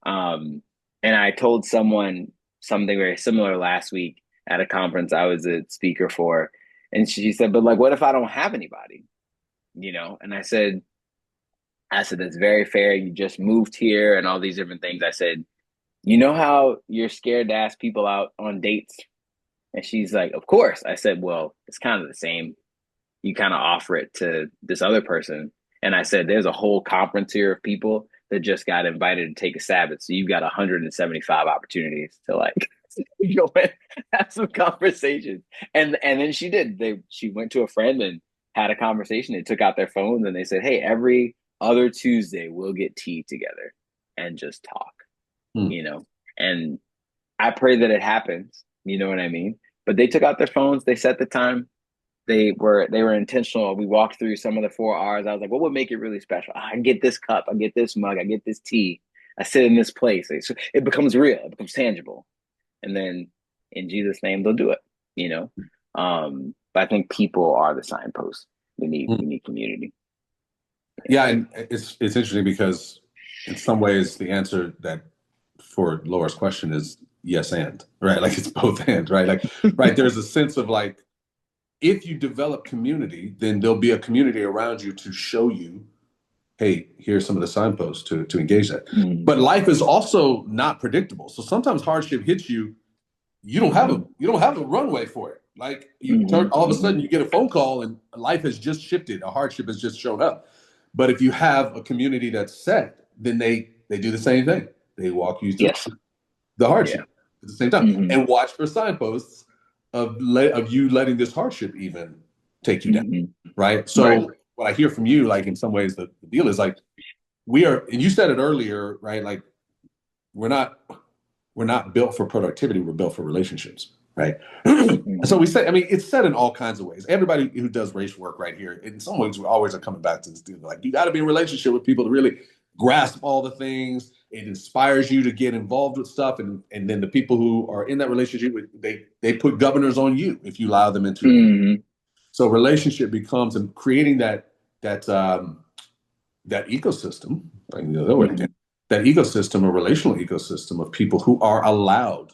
um and I told someone something very similar last week at a conference I was a speaker for, and she said, but like what if I don't have anybody, and I said that's very fair. You just moved here and all these different things. I said, you know how you're scared to ask people out on dates? And she's like, of course. I said, well, it's kind of the same. You kind of offer it to this other person. And I said, there's a whole conference here of people that just got invited to take a Sabbath. So you've got 175 opportunities to like go and have some conversations. And then she did. She went to a friend and had a conversation. They took out their phones and they said, hey, every other Tuesday we'll get tea together and just talk, Mm. you know. And I pray that it happens. You know what I mean? But they took out their phones, they set the time, they were intentional. We walked through some of the 4 hours. I was like, what would make it really special? I get this cup, I get this mug, I get this tea. I sit in this place. It becomes real, it becomes tangible. And then in Jesus' name, they'll do it. But I think people are the signposts. We need Mm. we need community. Yeah, and it's interesting because in some ways the answer that for Laura's question is yes and, right? Like it's both and, right? Like, right, there's a sense of like, if you develop community, then there'll be a community around you to show you, hey, here's some of the signposts to engage that. Mm-hmm. But life is also not predictable. So sometimes hardship hits you, you don't have a runway for it. Like you turn Mm-hmm. all of a Mm-hmm. sudden you get a phone call and life has just shifted, a hardship has just shown up. But if you have a community that's set, then they do the same thing. They walk you through Yes. the Yeah. hardship at the same time Mm-hmm. and watch for signposts of you letting this hardship even take you down, Mm-hmm. right? Right. So what I hear from you, like in some ways, the deal is like we are, and you said it earlier, right? Like we're not we're not built for productivity, we're built for relationships, right? So Mm-hmm. we say, I mean, it's said in all kinds of ways. Everybody who does race work right here, in some ways, we always are coming back to this deal. Like, you got to be in relationship with people to really grasp all the things. It inspires you to get involved with stuff, and then the people who are in that relationship, they put governors on you if you allow them into your. Mm-hmm. So relationship becomes and creating that that ecosystem. I know that word Mm-hmm. again. That ecosystem, a relational ecosystem of people who are allowed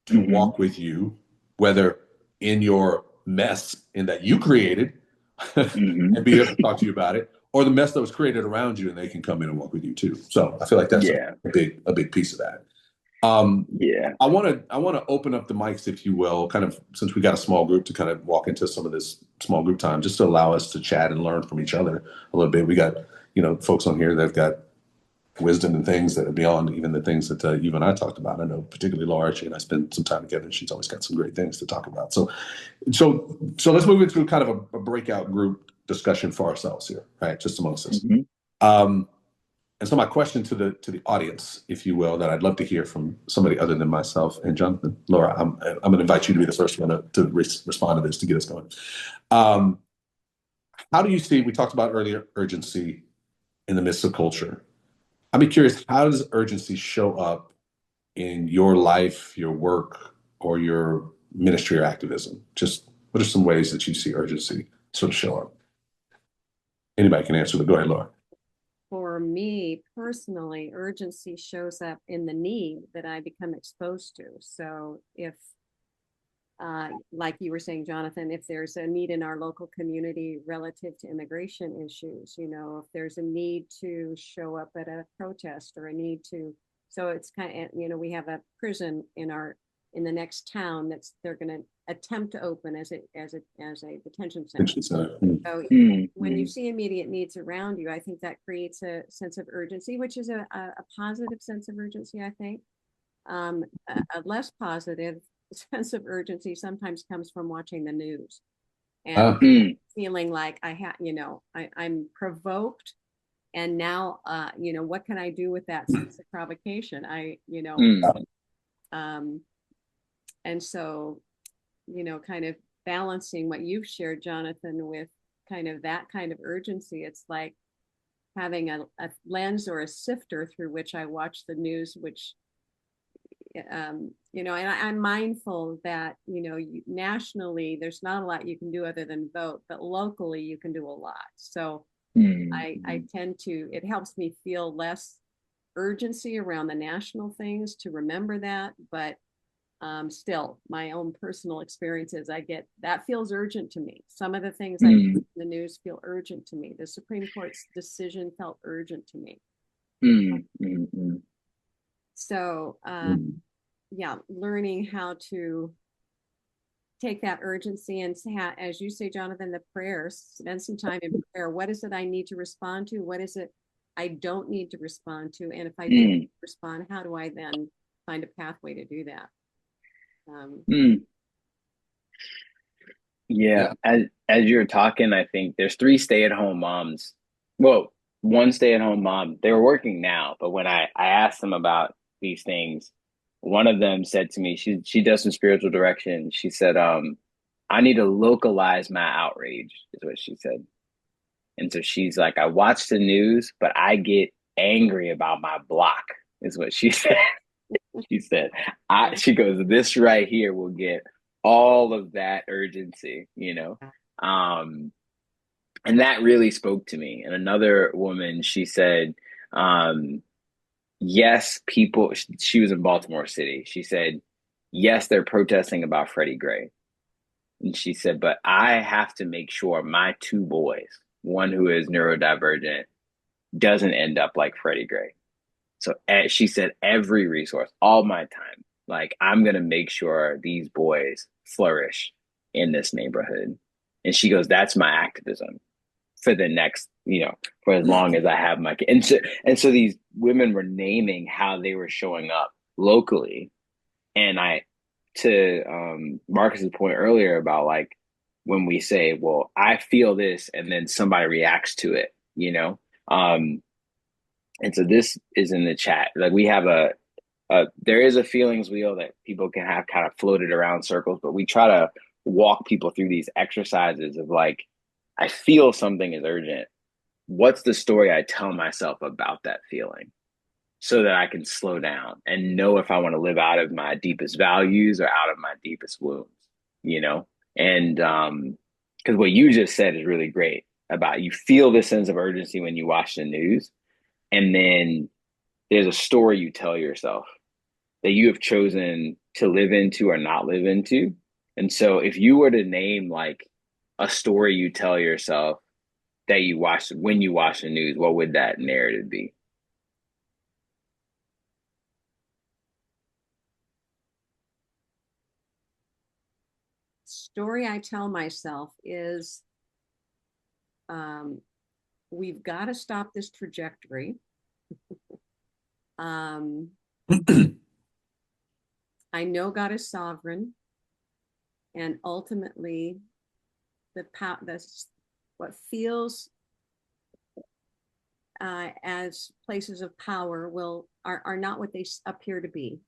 to Mm-hmm. walk with you, whether in your mess in that you created Mm-hmm. and be able to talk to you about it, or the mess that was created around you and they can come in and walk with you too. So I feel like that's Yeah. a big piece of that. Um, Yeah. I want to open up the mics, if you will, kind of since we got a small group to kind of walk into some of this small group time, just to allow us to chat and learn from each other a little bit. We got folks on here that've got wisdom and things that are beyond even the things that you and I talked about. I know particularly Laura, she and I spent some time together, and she's always got some great things to talk about. So let's move into kind of a breakout group discussion for ourselves here, right? Just amongst us. Mm-hmm. Um, and so my question to the audience, if you will, that I'd love to hear from somebody other than myself and Jonathan, Laura, I'm going to invite you to be the first one to respond to this to get us going. Um, how do you see? We talked about earlier urgency in the midst of culture. I'd be curious, how does urgency show up in your life, your work, or your ministry or activism? Just what are some ways that you see urgency sort of show up? Anybody can answer, but go ahead, Laura. For me personally, urgency shows up in the need that I become exposed to. So if, like you were saying, Jonathan, if there's a need in our local community relative to immigration issues, if there's a need to show up at a protest or a need to, so it's kind of, we have a prison in the next town they're going to attempt to open as a detention center. So when you Mm-hmm. see immediate needs around you, I think that creates a sense of urgency, which is a positive sense of urgency, I think. A less positive sense of urgency sometimes comes from watching the news and Uh, feeling like I'm provoked, and now what can I do with that sense of provocation? Mm-hmm. Um, and so kind of balancing what you've shared, Jonathan, with kind of that kind of urgency. It's like having a lens or a sifter through which I watch the news, which, and I'm mindful that, nationally, there's not a lot you can do other than vote, but locally you can do a lot. So I tend to, it helps me feel less urgency around the national things to remember that, but still, my own personal experiences, I get that feels urgent to me. Some of the things I Mm-hmm. in the news feel urgent to me. The Supreme Court's decision felt urgent to me. Mm-hmm. So, yeah, learning how to take that urgency and as you say, Jonathan, the prayers, spend some time in prayer. What is it I need to respond to? What is it I don't need to respond to? And if I do respond, how do I then find a pathway to do that? Mm-hmm. Yeah, yeah. as you're talking, I think there's three stay-at-home moms. Well, one stay-at-home mom. They're working now, but when I asked them about these things, one of them said to me, she does some spiritual direction. She said, I need to localize my outrage, is what she said. And so she's like, I watch the news, but I get angry about my block, is what she said. She said, she goes, this right here will get all of that urgency. Um, and that really spoke to me. And another woman, she said, um, yes, people, she was in Baltimore City. She said, yes, they're protesting about Freddie Gray. And she said, but I have to make sure my two boys, one who is neurodivergent, doesn't end up like Freddie Gray. So she said, every resource, all my time, like I'm going to make sure these boys flourish in this neighborhood. And she goes, that's my activism for the next, for as long as I have my kid. And so these women were naming how they were showing up locally. And to Marcus's point earlier about like when we say, well, I feel this, and then somebody reacts to it. And so this is in the chat. Like we have there is a feelings wheel that people can have kind of floated around circles, but we try to walk people through these exercises of like, I feel something is urgent. What's the story I tell myself about that feeling so that I can slow down and know if I want to live out of my deepest values or out of my deepest wounds. And because what you just said is really great about you feel this sense of urgency when you watch the news, and then there's a story you tell yourself that you have chosen to live into or not live into. And so if you were to name like a story you tell yourself that you watch when you watch the news, what would that narrative be? Story I tell myself is we've got to stop this trajectory. I know God is sovereign, and ultimately, what feels as places of power are not what they appear to be,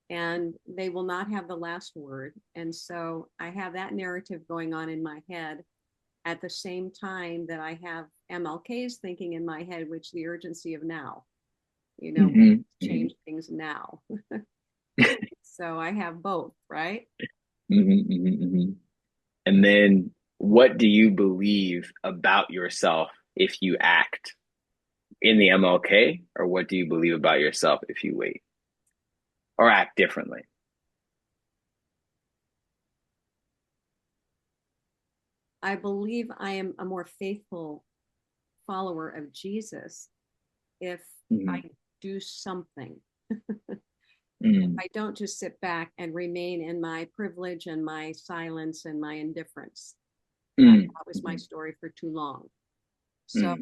and they will not have the last word. And so I have that narrative going on in my head at the same time that I have MLK's thinking in my head, which the urgency of now, change things now. So I have both, right? And then what do you believe about yourself if you act in the MLK, or what do you believe about yourself if you wait or act differently? I believe I am a more faithful follower of Jesus if I do something. If I don't just sit back and remain in my privilege and my silence and my indifference. That was my story for too long. So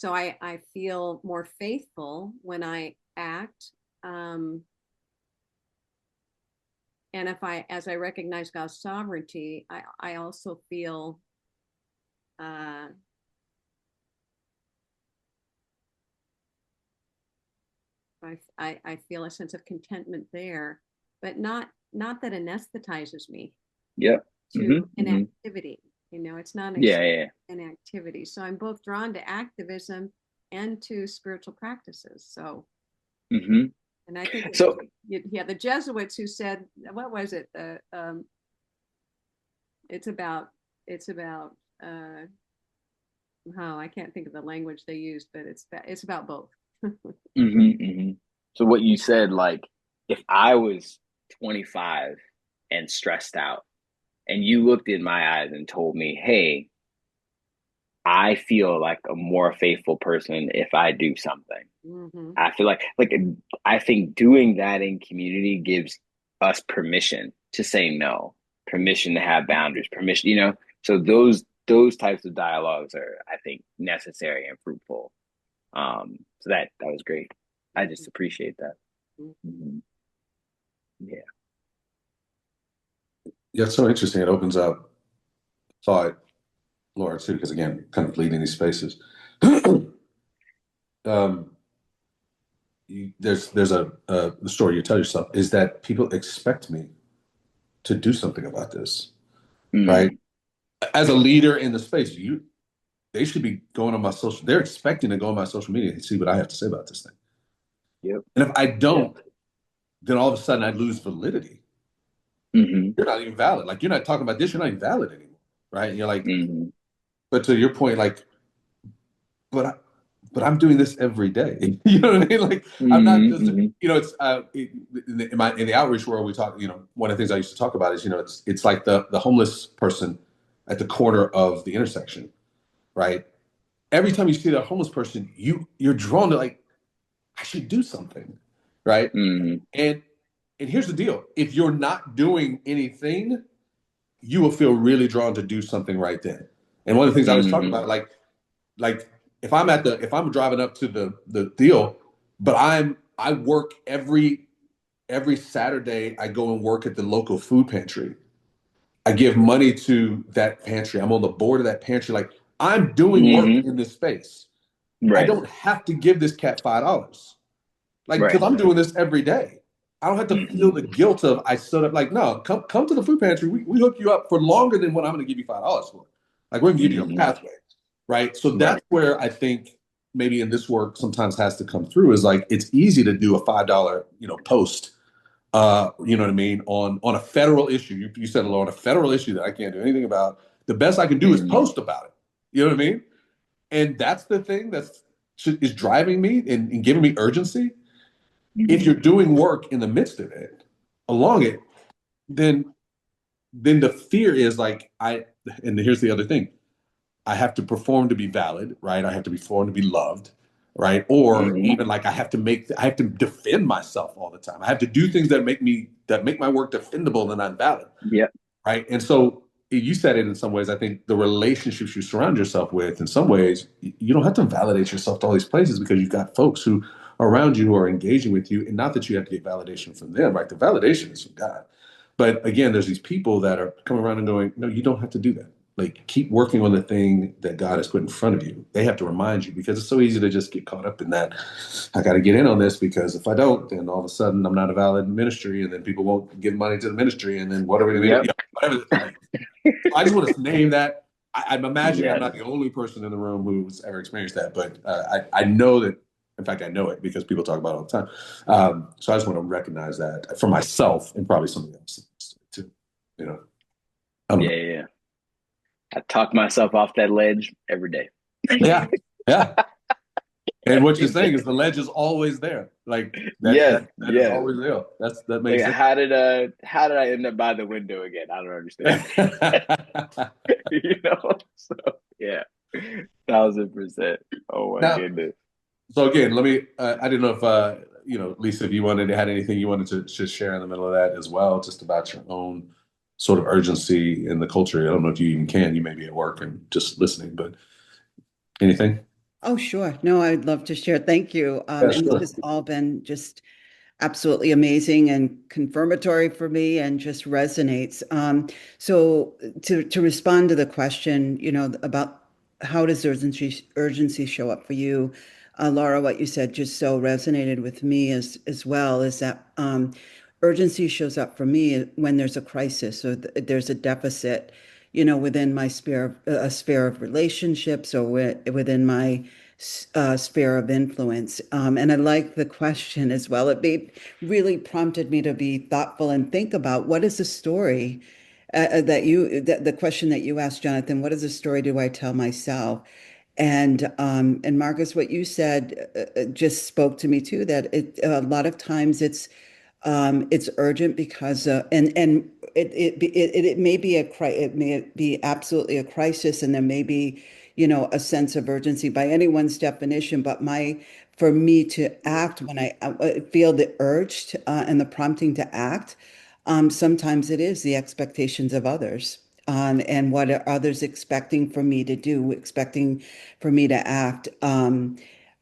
I feel more faithful when I act. And as I recognize God's sovereignty, I also feel I feel a sense of contentment there, but not that anesthetizes me. Yep. To inactivity. It's not an activity. So I'm both drawn to activism and to spiritual practices. So, and I think so. The Jesuits who said, what was it? It's about. I can't think of the language they used, but it's about both. So what you said, like, if I was 25 and stressed out, and you looked in my eyes and told me, hey, I feel like a more faithful person if I do something. I feel like I think doing that in community gives us permission to say no, permission to have boundaries, permission, so those types of dialogues are, I think, necessary and fruitful. So that was great. I just appreciate that. Yeah. Yeah, it's so interesting. It opens up thought, Laura, too, because again, kind of leading these spaces. There's the story you tell yourself is that people expect me to do something about this, right? As a leader in the space, they should be going on my social. They're expecting to go on my social media and see what I have to say about this thing. Yep. And if I don't, then all of a sudden I lose validity. You're not even valid. Like, you're not talking about this. You're not even valid anymore, right? And you're like, but to your point, like, but but I'm doing this every day. You know what I mean? Like I'm not Hmm. just, Hmm. it's in the outreach world we talk. One of the things I used to talk about is it's like the homeless person at the corner of the intersection, right? Every time you see that homeless person, you're drawn to like I should do something, right? Hmm. And and here's the deal: if you're not doing anything, you will feel really drawn to do something right then. And one of the things I was talking Hmm. about, like if I'm driving up to the deal, but I work every Saturday. I go and work at the local food pantry. I give money to that pantry. I'm on the board of that pantry. Like I'm doing work Hmm. in this space. I Right. don't have to give this cat $5. Like, because Right. I'm doing this every day. I don't have to feel Hmm. the guilt of I stood up. Like, no, come to the food pantry. We hook you up for longer than what I'm going to give you $5 for. Like, we're going to give you a Hmm. pathway, right? So that's Right. where I think maybe in this work sometimes has to come through is like it's easy to do a $5 post. You know what I mean on a federal issue. You said on a federal issue that I can't do anything about. The best I can do is Hmm. post about it. You know what I mean? And that's the thing is driving me and giving me urgency. If you're Hmm. doing work in the midst of it, along it, then the fear is like and here's the other thing. I have to perform to be valid, right? I have to perform to be loved, right? Or Hmm. even like I have to defend myself all the time. I have to do things that make my work defendable and I'm valid, Yep. right? And so you said it in some ways. I think the relationships you surround yourself with, in some ways, you don't have to validate yourself to all these places because you've got folks who are around you who are engaging with you, and not that you have to get validation from them, right? The validation is from God. But again, there's these people that are coming around and going, no, you don't have to do that. Like, keep working on the thing that God has put in front of you. They have to remind you because it's so easy to just get caught up in that. I got to get in on this because if I don't, then all of a sudden I'm not a valid ministry, and then people won't give money to the ministry, and then what are we going to do? Yep. Whatever. Like, I just want to name that. I'm imagining I'm Yes. not the only person in the room who's ever experienced that, but I know that. In fact, I know it because people talk about it all the time. So I just want to recognize that for myself and probably somebody else too. You know, I don't Yeah. know. Yeah. I talk myself off that ledge every day. Yeah, yeah. And what you're saying is the ledge is always there. Like Yes. that is Yes. always there. That Like makes sense. how did I end up by the window again? I don't understand. You know? So yeah. 1,000%. Oh my Now, goodness. so again, let me. I didn't know if Lisa, if you wanted to had anything you wanted to just share in the middle of that as well, just about your own sort of urgency in the culture. I don't know if you even can. You may be at work and just listening, but anything? Oh, sure. No, I'd love to share. Thank you. Yeah, And this sure. has all been just absolutely amazing and confirmatory for me and just resonates. So to respond to the question, about how does urgency show up for you, Laura, what you said just so resonated with me as well, is that urgency shows up for me when there's a crisis or there's a deficit, within my a sphere of relationships or within my sphere of influence. And I like the question as well. Really prompted me to be thoughtful and think about what is the story the question that you asked, Jonathan, what is the story do I tell myself? And Marcus, what you said just spoke to me too, that a lot of times it's urgent because and it may be it may be absolutely a crisis, and there may be a sense of urgency by anyone's definition. But my for me to act when I feel the urge and the prompting to act, sometimes it is the expectations of others. And what are others expecting for me to do, expecting for me to act.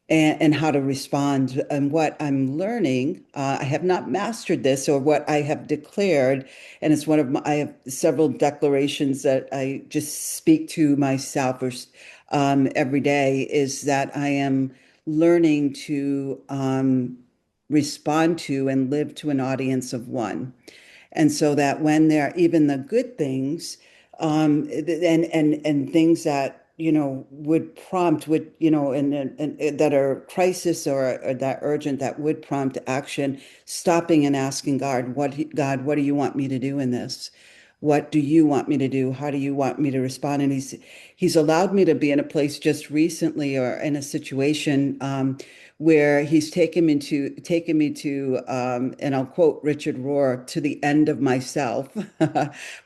And how to respond. And what I'm learning, I have not mastered this, or what I have declared, and it's one of my, I have several declarations that I just speak to myself every day, is that I am learning to respond to and live to an audience of one. And so that when there even the good things, and things that would prompt would and that are crisis or that urgent, that would prompt action, stopping and asking God, what do you want me to do in this? What do you want me to do? How do you want me to respond? And he's allowed me to be in a place just recently, or in a situation where he's taken me to, and I'll quote Richard Rohr, to the end of myself.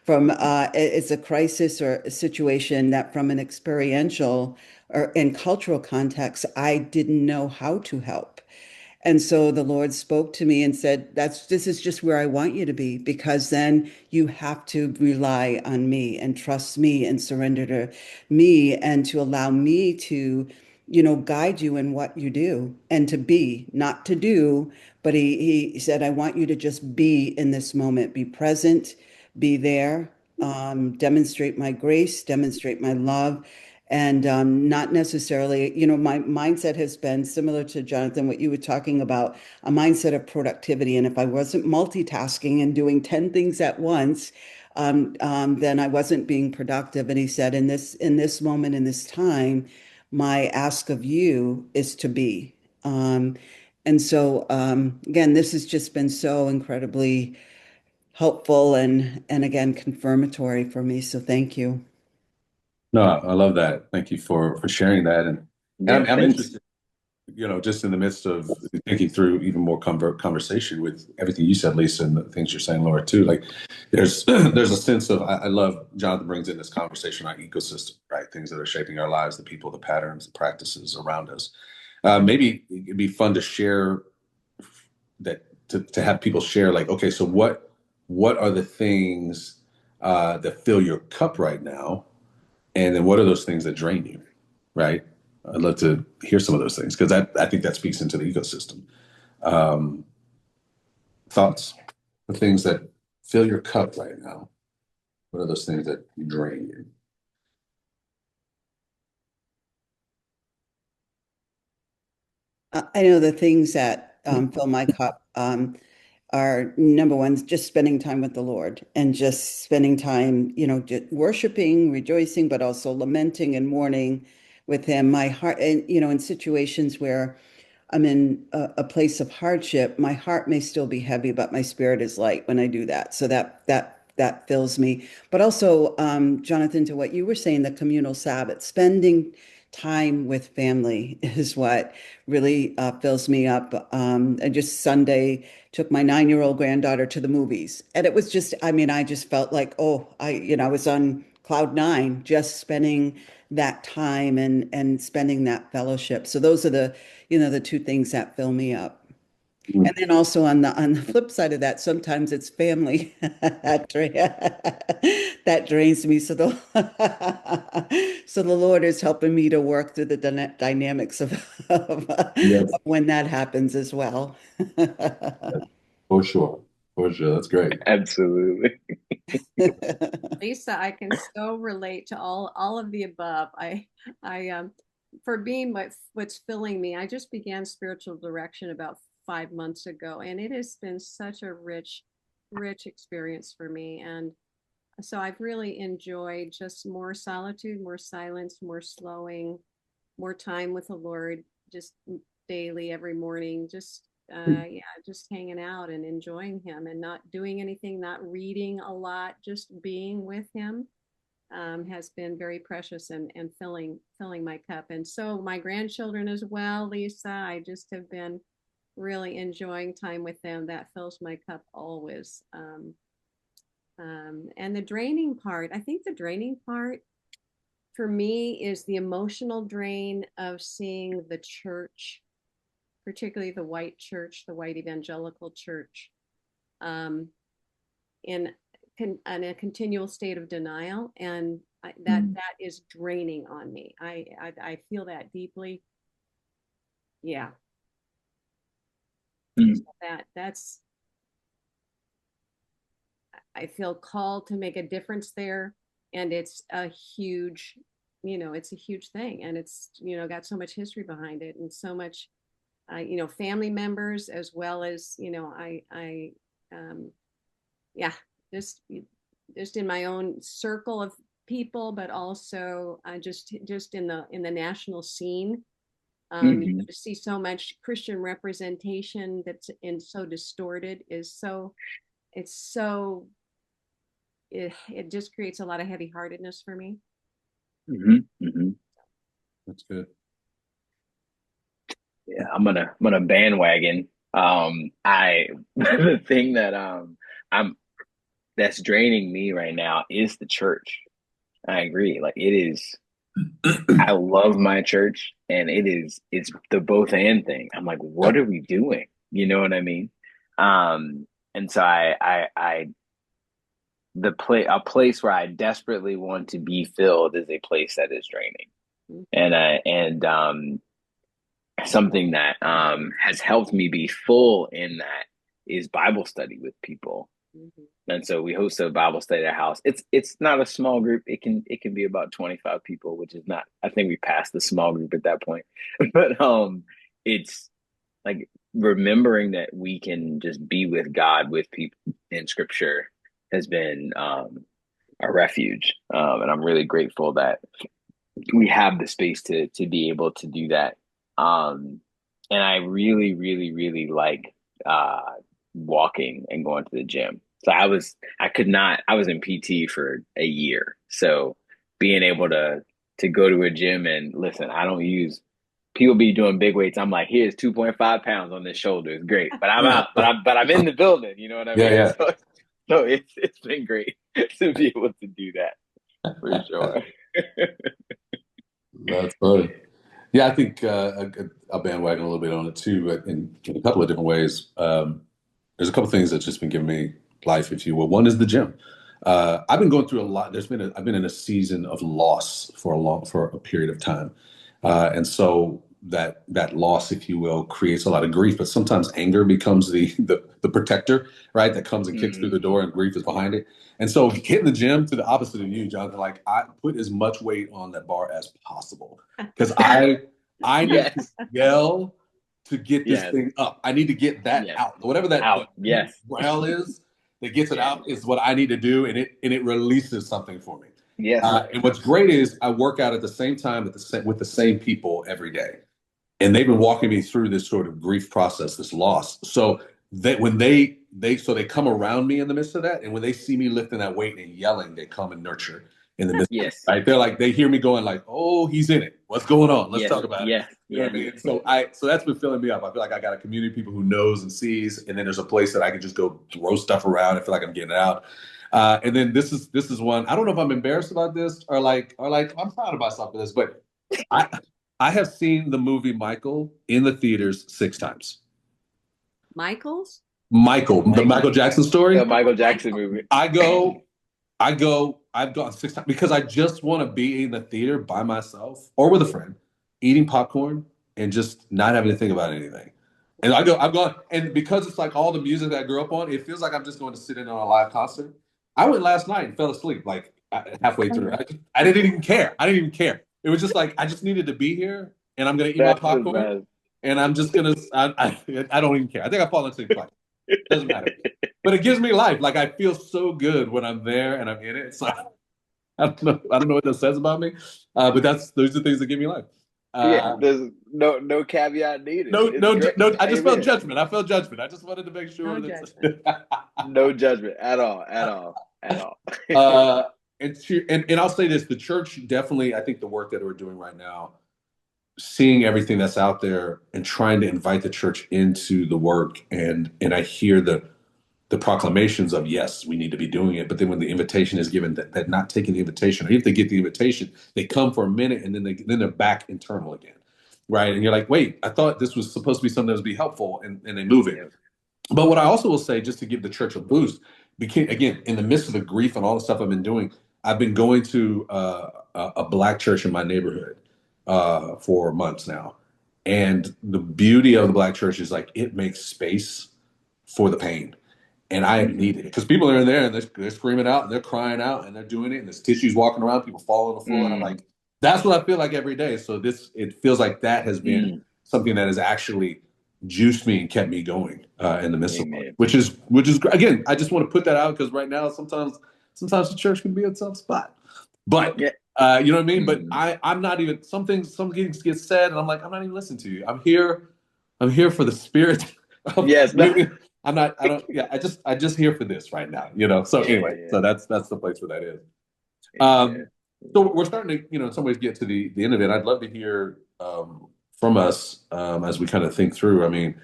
From it's a crisis or a situation that, from an experiential or in cultural context, I didn't know how to help. And so the Lord spoke to me and said, this is just where I want you to be, because then you have to rely on me and trust me and surrender to me, and to allow me to, guide you in what you do, and to be, not to do, but he said, I want you to just be in this moment, be present, be there, demonstrate my grace, demonstrate my love, and not necessarily, my mindset has been similar to Jonathan, what you were talking about, a mindset of productivity. And if I wasn't multitasking and doing 10 things at once, then I wasn't being productive. And he said, in this moment, in this time, my ask of you is to be. And so, again, this has just been so incredibly helpful and again, confirmatory for me. So thank you. No, I love that. Thank you for sharing that. And Yeah, I'm thanks. interested, just in the midst of thinking through even more conversation with everything you said, Lisa, and the things you're saying, Laura, too. Like there's there's a sense of, I love Jonathan brings in this conversation on ecosystem, right? Things that are shaping our lives, the people, the patterns, the practices around us. Maybe it'd be fun to share that, to have people share, like, okay, so what are the things that fill your cup right now? And then what are those things that drain you, right? I'd love to hear some of those things, because I think that speaks into the ecosystem. Um, Thoughts, the things that fill your cup right now. What are those things that drain you? I know the things that fill my cup are, number one, just spending time with the Lord, and just spending time, just worshiping, rejoicing, but also lamenting and mourning with Him. My heart, and in situations where I'm in a place of hardship, my heart may still be heavy, but my spirit is light when I do that. So that fills me. But also, Jonathan, to what you were saying, the communal Sabbath, spending time with family is what really fills me up. I just Sunday took my 9-year-old granddaughter to the movies, and it was just, I mean, I just felt like, oh, I was on cloud nine, just spending that time and spending that fellowship. So those are the two things that fill me up. And then also on the flip side of that, sometimes it's family that drains me. So the Lord is helping me to work through the dynamics of Yes, when that happens as well. for sure. For sure. That's great. Absolutely. Lisa, I can so relate to all of the above. I for being what's filling me, I just began spiritual direction about 5 months ago, and it has been such a rich experience for me. And so I've really enjoyed just more solitude, more silence, more slowing, more time with the Lord, just daily, every morning, just yeah, just hanging out and enjoying Him, and not doing anything, not reading a lot, just being with Him has been very precious, and filling my cup. And so my grandchildren as well, Lisa, I just have been really enjoying time with them. That fills my cup always. And the draining part, I think the draining part for me is the emotional drain of seeing the church, particularly the white church, the white evangelical church, um, in in a continual state of denial, and that is draining on me. I feel that deeply. Yeah, Mm. so that's I feel called to make a difference there, and it's a huge, it's a huge thing, and it's got so much history behind it, and so much, family members, as well as I yeah, just just in my own circle of people, but also just in the national scene. Mhm. To see so much Christian representation that's in so distorted is so it's so it just creates a lot of heavy-heartedness for me. That's good. Yeah, I'm gonna bandwagon. I the thing that I'm that's draining me right now is the church. I agree. Like it is. I love my church, and it's the both and thing. I'm like, what are we doing? You know what I mean? And so I a place where I desperately want to be filled is a place that is draining, and something that has helped me be full in that is Bible study with people. And so we host a Bible study at our house. It's not a small group. It can be about 25 people, which is not, I think we passed the small group at that point. But it's like remembering that we can just be with God with people in scripture has been a refuge. And I'm really grateful that we have the space to be able to do that. And I really, really, really like walking and going to the gym. So I was in PT for a year. So being able to go to a gym and listen, I don't use people be doing big weights. I'm like, here's 2.5 pounds on this shoulder. It's great. But I'm out, but I'm in the building, you know what I mean? Yeah. So it's been great to be able to do that for sure. That's funny. Yeah, I think I'll bandwagon a little bit on it too, but in a couple of different ways. There's a couple of things that's just been giving me life, if you will. One is the gym. I've been going through a lot. I've been in a season of loss for a period of time, and so that loss, if you will, creates a lot of grief. But sometimes anger becomes the protector, right? That comes and kicks through the door, and grief is behind it. And so hitting the gym, to the opposite of you, Jonathan, like I put as much weight on that bar as possible because I need to yell to get this thing up. I need to get that out. Whatever that out. Well is that gets it out is what I need to do, and it releases something for me. Yes. And what's great is I work out at the same time with the same people every day, and they've been walking me through this sort of grief process, this loss. So that when they come around me in the midst of that, and when they see me lifting that weight and yelling, they come and nurture in the midst. Yes. Right? They're like, they hear me going like, "Oh, he's in it. What's going on? Let's talk about it." You know what I mean? So that's been filling me up. I feel like I got a community of people who knows and sees, and then there's a place that I can just go throw stuff around. I feel like I'm getting it out. And then this is one. I don't know if I'm embarrassed about this or like I'm proud of myself for this, but I have seen the movie Michael in the theaters 6 times. Michael, the Michael Jackson story. The Michael Jackson movie. I've gone 6 times because I just want to be in the theater by myself or with a friend, eating popcorn and just not having to think about anything. And I've gone, and because it's like all the music that I grew up on, it feels like I'm just going to sit in on a live concert. I went last night and fell asleep like halfway through. I didn't even care. It was just like I just needed to be here, and I'm gonna eat my popcorn, and I'm just gonna. I don't even care. I think I fall asleep twice. Doesn't matter. But it gives me life. Like I feel so good when I'm there and I'm in it. So I don't know what that says about me, but those are the things that give me life. There's no caveat needed. No. I just felt judgment. I felt judgment. I just wanted to make sure no judgment at all. And I'll say this: the church definitely. I think the work that we're doing right now, seeing everything that's out there and trying to invite the church into the work, and I hear the proclamations of yes, we need to be doing it, but then when the invitation is given, that not taking the invitation, or if they get the invitation, they come for a minute and then they're back internal again, right? And you're like, wait, I thought this was supposed to be something that would be helpful, and they move it. But what I also will say, just to give the church a boost, again, in the midst of the grief and all the stuff I've been doing, I've been going to a Black church in my neighborhood for months now, and the beauty of the Black church is like it makes space for the pain. And I need it because people are in there and they're screaming out and they're crying out and they're doing it, and there's tissues walking around, people fall on the floor, and I'm like, that's what I feel like every day. So it feels like that has been something that has actually juiced me and kept me going in the midst of it, which is again, I just want to put that out because right now sometimes the church can be a tough spot, but you know what I mean. But I'm not even some things get said and I'm like, I'm not even listening to you. I'm here for the spirit. I'm not. I don't. Yeah. I just here for this right now. So anyway, Yeah, so that's the place where that is. yeah. So we're starting to, in some ways, get to the end of it. I'd love to hear from us as we kind of think through. I mean,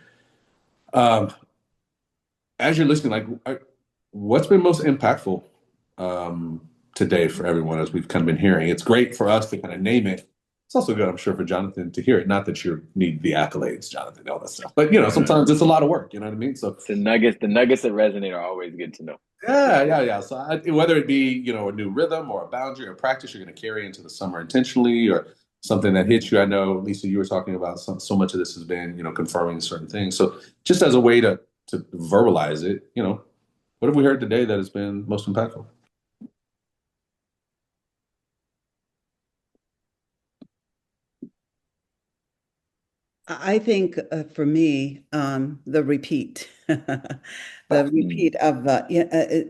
um, as you're listening, what's been most impactful today for everyone as we've kind of been hearing? It's great for us to kind of name it. It's also good, I'm sure, for Jonathan to hear it. Not that you need the accolades, Jonathan, all that stuff, but sometimes it's a lot of work. You know what I mean? So The nuggets that resonate are always good to know. yeah. So whether it be a new rhythm or a boundary or practice you're going to carry into the summer intentionally, or something that hits you. I know, Lisa, you were talking about so much of this has been confirming certain things. So just as a way to verbalize it, what have we heard today that has been most impactful? I think for me, the repeat, the Mm, repeat of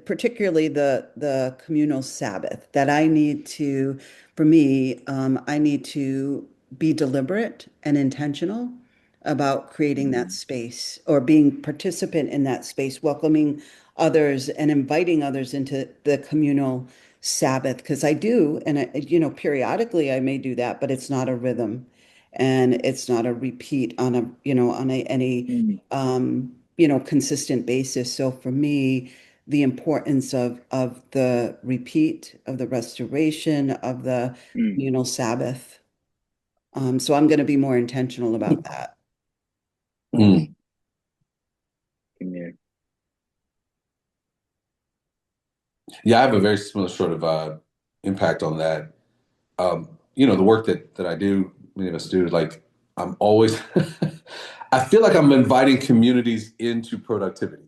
particularly the communal Sabbath. That I need to, for me, I need to be deliberate and intentional about creating that mm, space or being participant in that space, welcoming others and inviting others into the communal Sabbath. Because I do, and periodically I may do that, but it's not a rhythm and it's not a repeat on any mm, consistent basis. So for me, the importance of the repeat, of the restoration, of the mm. Sabbath. So I'm going to be more intentional about that. Mm. Yeah. Yeah, I have a very similar sort of impact on that. The work that I do, many of us do, like I'm always, I feel like I'm inviting communities into productivity.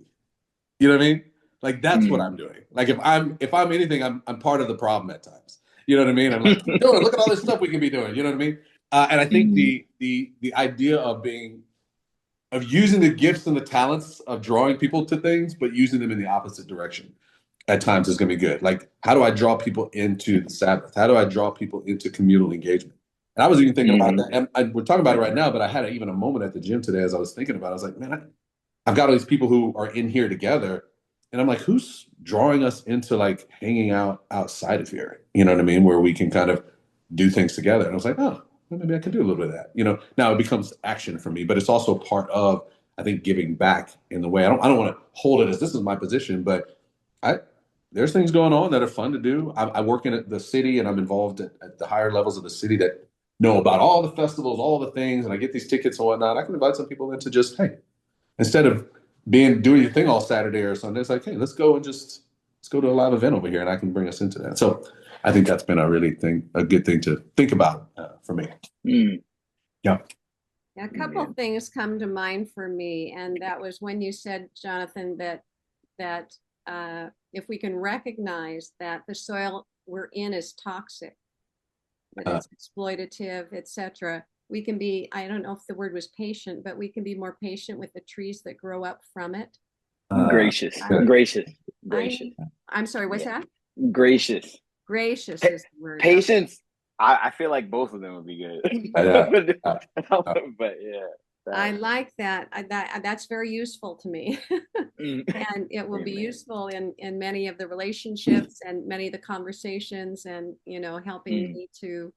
You know what I mean? Like that's what I'm Mm. doing. Like if I'm anything, I'm part of the problem at times. You know what I mean? I'm like, keep doing it. Look at all this stuff we can be doing. You know what I mean? And I think Mm. the idea of using the gifts and the talents of drawing people to things, but using them in the opposite direction at times is going to be good. Like, how do I draw people into the Sabbath? How do I draw people into communal engagement? And I was even thinking about Mhm. that. And we're talking about it right now, but I had even a moment at the gym today as I was thinking about it. I was like, man, I've got all these people who are in here together. And I'm like, who's drawing us into like hanging out outside of here? You know what I mean? Where we can kind of do things together. And I was like, oh, well, maybe I can do a little bit of that. Now it becomes action for me, but it's also part of, I think, giving back in the way. I don't want to hold it as this is my position, but I there's things going on that are fun to do. I work in the city and I'm involved at the higher levels of the city that know about all the festivals, all the things, and I get these tickets and whatnot. I can invite some people into just, hey, instead of doing your thing all Saturday or Sunday, it's like, hey, let's go to a live event over here, and I can bring us into that. So I think that's been a good thing to think about for me. Mm. Yeah. A couple things come to mind for me, and that was when you said, Jonathan, that if we can recognize that the soil we're in is toxic, that Uh, it's exploitative, etc., we can be, I don't know if the word was patient, but we can be more patient with the trees that grow up from it. Gracious, I good. need, gracious, I gracious. need, I'm sorry, what's Yeah, that? gracious. Gracious Pa- is the word. Okay. patience. I feel like both of them would be good. Yeah. Uh, uh, But yeah, I that. like that. That's very useful to me. Mm. And it will be Amen. useful in many of the relationships and many of the conversations and, helping Mm. me to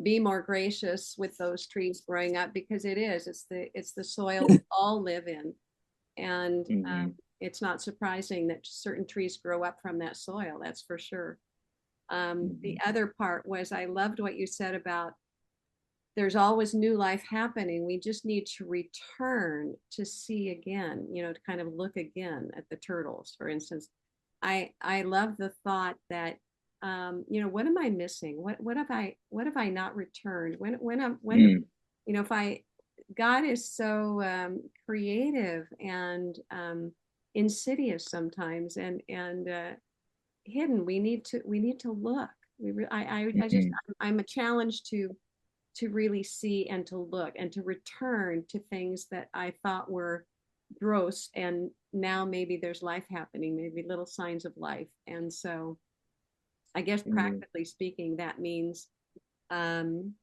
be more gracious with those trees growing up because it's the soil we all live in. And Mm. it's not surprising that certain trees grow up from that soil, that's for sure. The Mm. other part was I loved what you said about there's always new life happening. We just need to return to see again, to kind of look again at the turtles, for instance. I love the thought that what am I missing? What have I not returned? Mm. If I God is so creative and insidious sometimes and hidden. We need to look. I just Mm. I'm a challenge to really see and to look and to return to things that I thought were gross and now maybe there's life happening, maybe little signs of life. And so I guess Mm. practically speaking, that means um,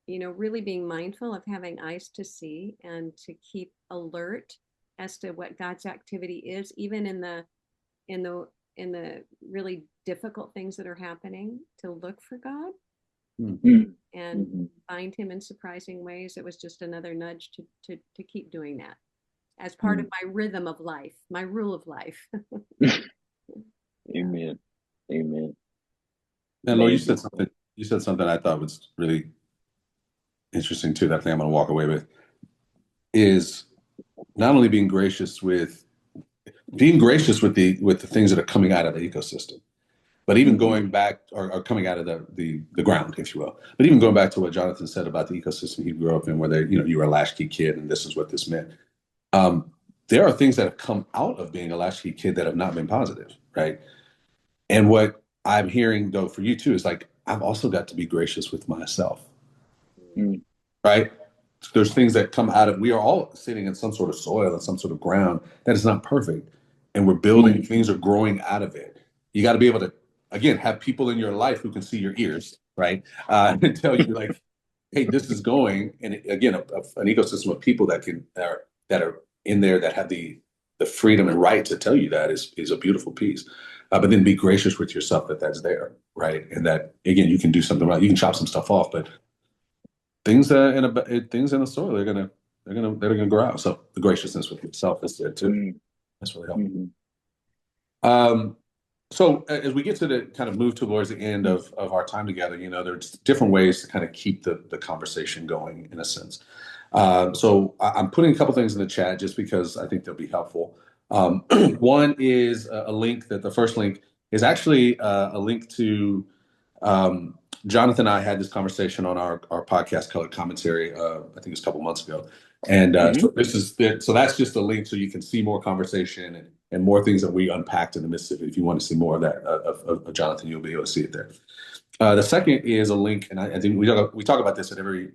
really being mindful of having eyes to see and to keep alert as to what God's activity is, even in the in the really difficult things that are happening, to look for God Mm. and Mhm. find him in surprising ways. It was just another nudge to keep doing that as part of my rhythm of life, my rule of life. Amen. Amen. And Lord, Amazing. you said something I thought was really interesting too, that I think I'm going to walk away with, is not only being gracious with the things that are coming out of the ecosystem, but even going back or coming out of the ground, if you will. But even going back to what Jonathan said about the ecosystem he grew up in, where you were a latchkey kid, and this is what this meant. There are things that have come out of being a latchkey kid that have not been positive, right? And what I'm hearing though for you too is like, I've also got to be gracious with myself, Mm. right? There's things that come out of, we are all sitting in some sort of soil and some sort of ground that is not perfect. And we're building, things are growing out of it. You got to be able to, again, have people in your life who can see your ears, right? And tell you like, hey, this is going. And again, an ecosystem of people that are in there that have the freedom and right to tell you that is a beautiful piece. But then be gracious with yourself that that's there, right? And that again, you can do something right. You can chop some stuff off, but things in the soil they're gonna grow out. So the graciousness with yourself is there too. Mm. That's really helpful. Mhm. Um, so as we get to the kind of move towards the end of our time together, there's different ways to kind of keep the conversation going in a sense. So I'm putting a couple things in the chat just because I think they'll be helpful. One is a link that the first link is actually a link to Jonathan and I had this conversation on our podcast called Commentary. I think it's a couple months ago, and so that's just a link so you can see more conversation and more things that we unpacked in the Mississippi. If you want to see more of that of Jonathan, you'll be able to see it there. The second is a link, and I think we talk about this at every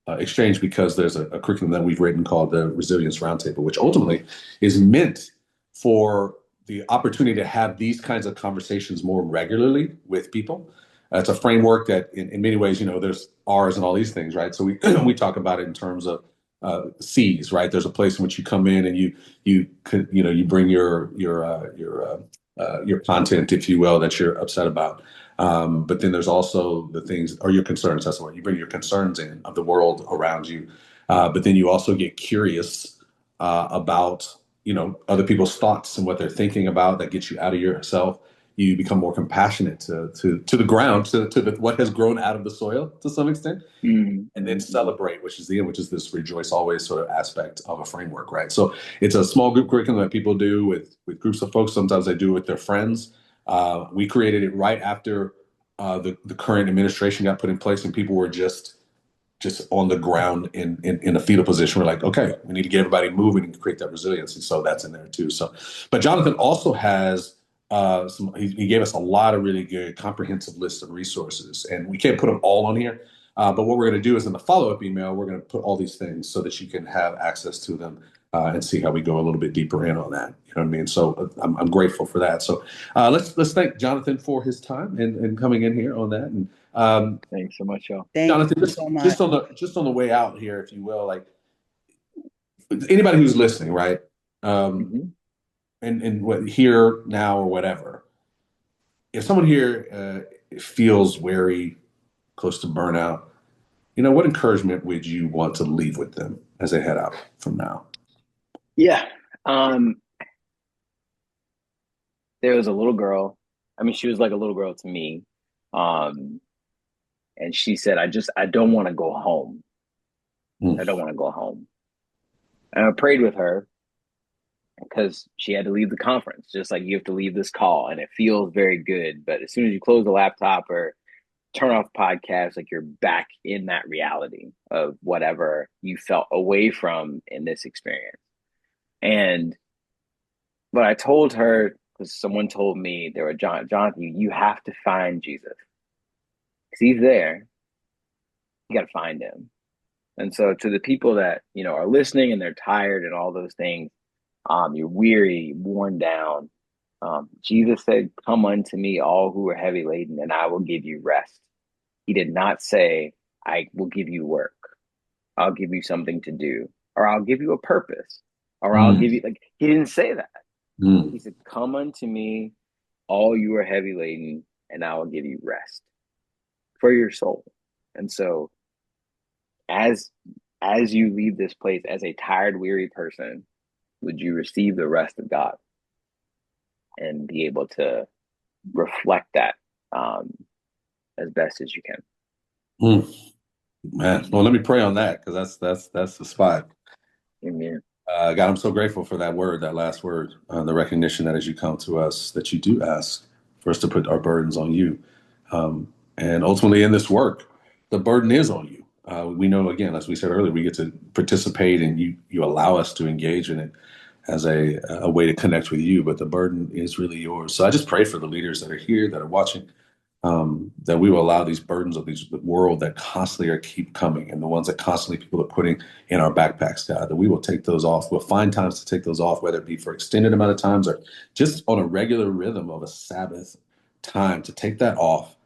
exchange because there's a curriculum that we've written called the Resilience Roundtable, which ultimately is meant for the opportunity to have these kinds of conversations more regularly with people. It's a framework that, in many ways, there's R's and all these things, right? So we we talk about it in terms of C's, right? There's a place in which you come in and you bring your content, if you will, that you're upset about. But then there's also the things or your concerns. That's the word. You bring your concerns in of the world around you. But then you also get curious about other people's thoughts and what they're thinking about. That gets you out of yourself. You become more compassionate to the ground, to what has grown out of the soil to some extent, and then celebrate, which is this rejoice always sort of aspect of a framework, right? So it's a small group curriculum that people do with groups of folks. Sometimes they do it with their friends. We created it right after the current administration got put in place, and people were just on the ground in a fetal position. We're like, okay, we need to get everybody moving and create that resilience, and so that's in there too. So, but Jonathan also has he gave us a lot of really good comprehensive lists of resources, and we can't put them all on here. But what we're going to do is in the follow-up email, we're going to put all these things so that you can have access to them and see how we go a little bit deeper in on that. You know what I mean? So I'm grateful for that. So let's thank Jonathan for his time and coming in here on that. And Thanks so much, y'all. Thank Jonathan, you so much. just on the way out here, if you will, like anybody who's listening, right? And what here now or whatever, if someone here feels weary, close to burnout, what encouragement would you want to leave with them as they head out from now? Yeah. There was a little girl. I mean, she was like a little girl to me. And she said, I don't want to go home. I don't want to go home. And I prayed with her because she had to leave the conference, just like you have to leave this call. And it feels very good. But as soon as you close the laptop or turn off podcast, like you're back in that reality of whatever you felt away from in this experience. And but I told her, because someone told me, they were Jonathan, you have to find Jesus. Because he's there. You got to find him. And so to the people that, are listening and they're tired and all those things, you're weary, worn down. Jesus said, come unto me, all who are heavy laden, and I will give you rest. He did not say, I will give you work. I'll give you something to do, or I'll give you a purpose, or I'll Mm, give you, like, he didn't say that. mm, He said, come unto me, all you are heavy laden, and I will give you rest for your soul. And so as you leave this place as a tired, weary person, would you receive the rest of God and be able to reflect that as best as you can? mm. Man, well, let me pray on that, because that's the spot. Amen. God, I'm so grateful for that word, that last word, the recognition that as you come to us, that you do ask for us to put our burdens on you. And ultimately in this work, the burden is on you. We know, again, as we said earlier, we get to participate, and you allow us to engage in it as a way to connect with you, but the burden is really yours. So I just pray for the leaders that are here, that are watching, that we will allow these burdens of the world that constantly keep coming, and the ones that constantly people are putting in our backpacks, God, that we will take those off. We'll find times to take those off, whether it be for extended amount of times or just on a regular rhythm of a Sabbath time, to take that off,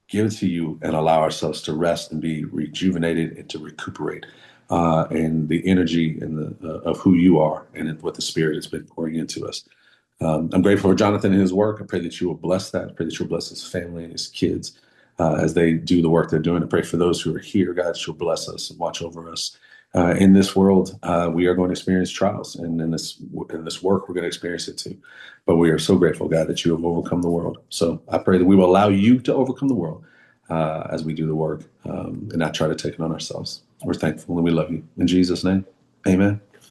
give it to you, and allow ourselves to rest and be rejuvenated and to recuperate, and the energy and the of who you are and what the Spirit has been pouring into us. I'm grateful for Jonathan and his work. I pray that you will bless that. I pray that you'll bless his family and his kids as they do the work they're doing. I pray for those who are here, God, that you'll bless us and watch over us. In this world, we are going to experience trials, and in this work, we're going to experience it too. But we are so grateful, God, that you have overcome the world. So I pray that we will allow you to overcome the world as we do the work, and not try to take it on ourselves. We're thankful and we love you. In Jesus' name, amen.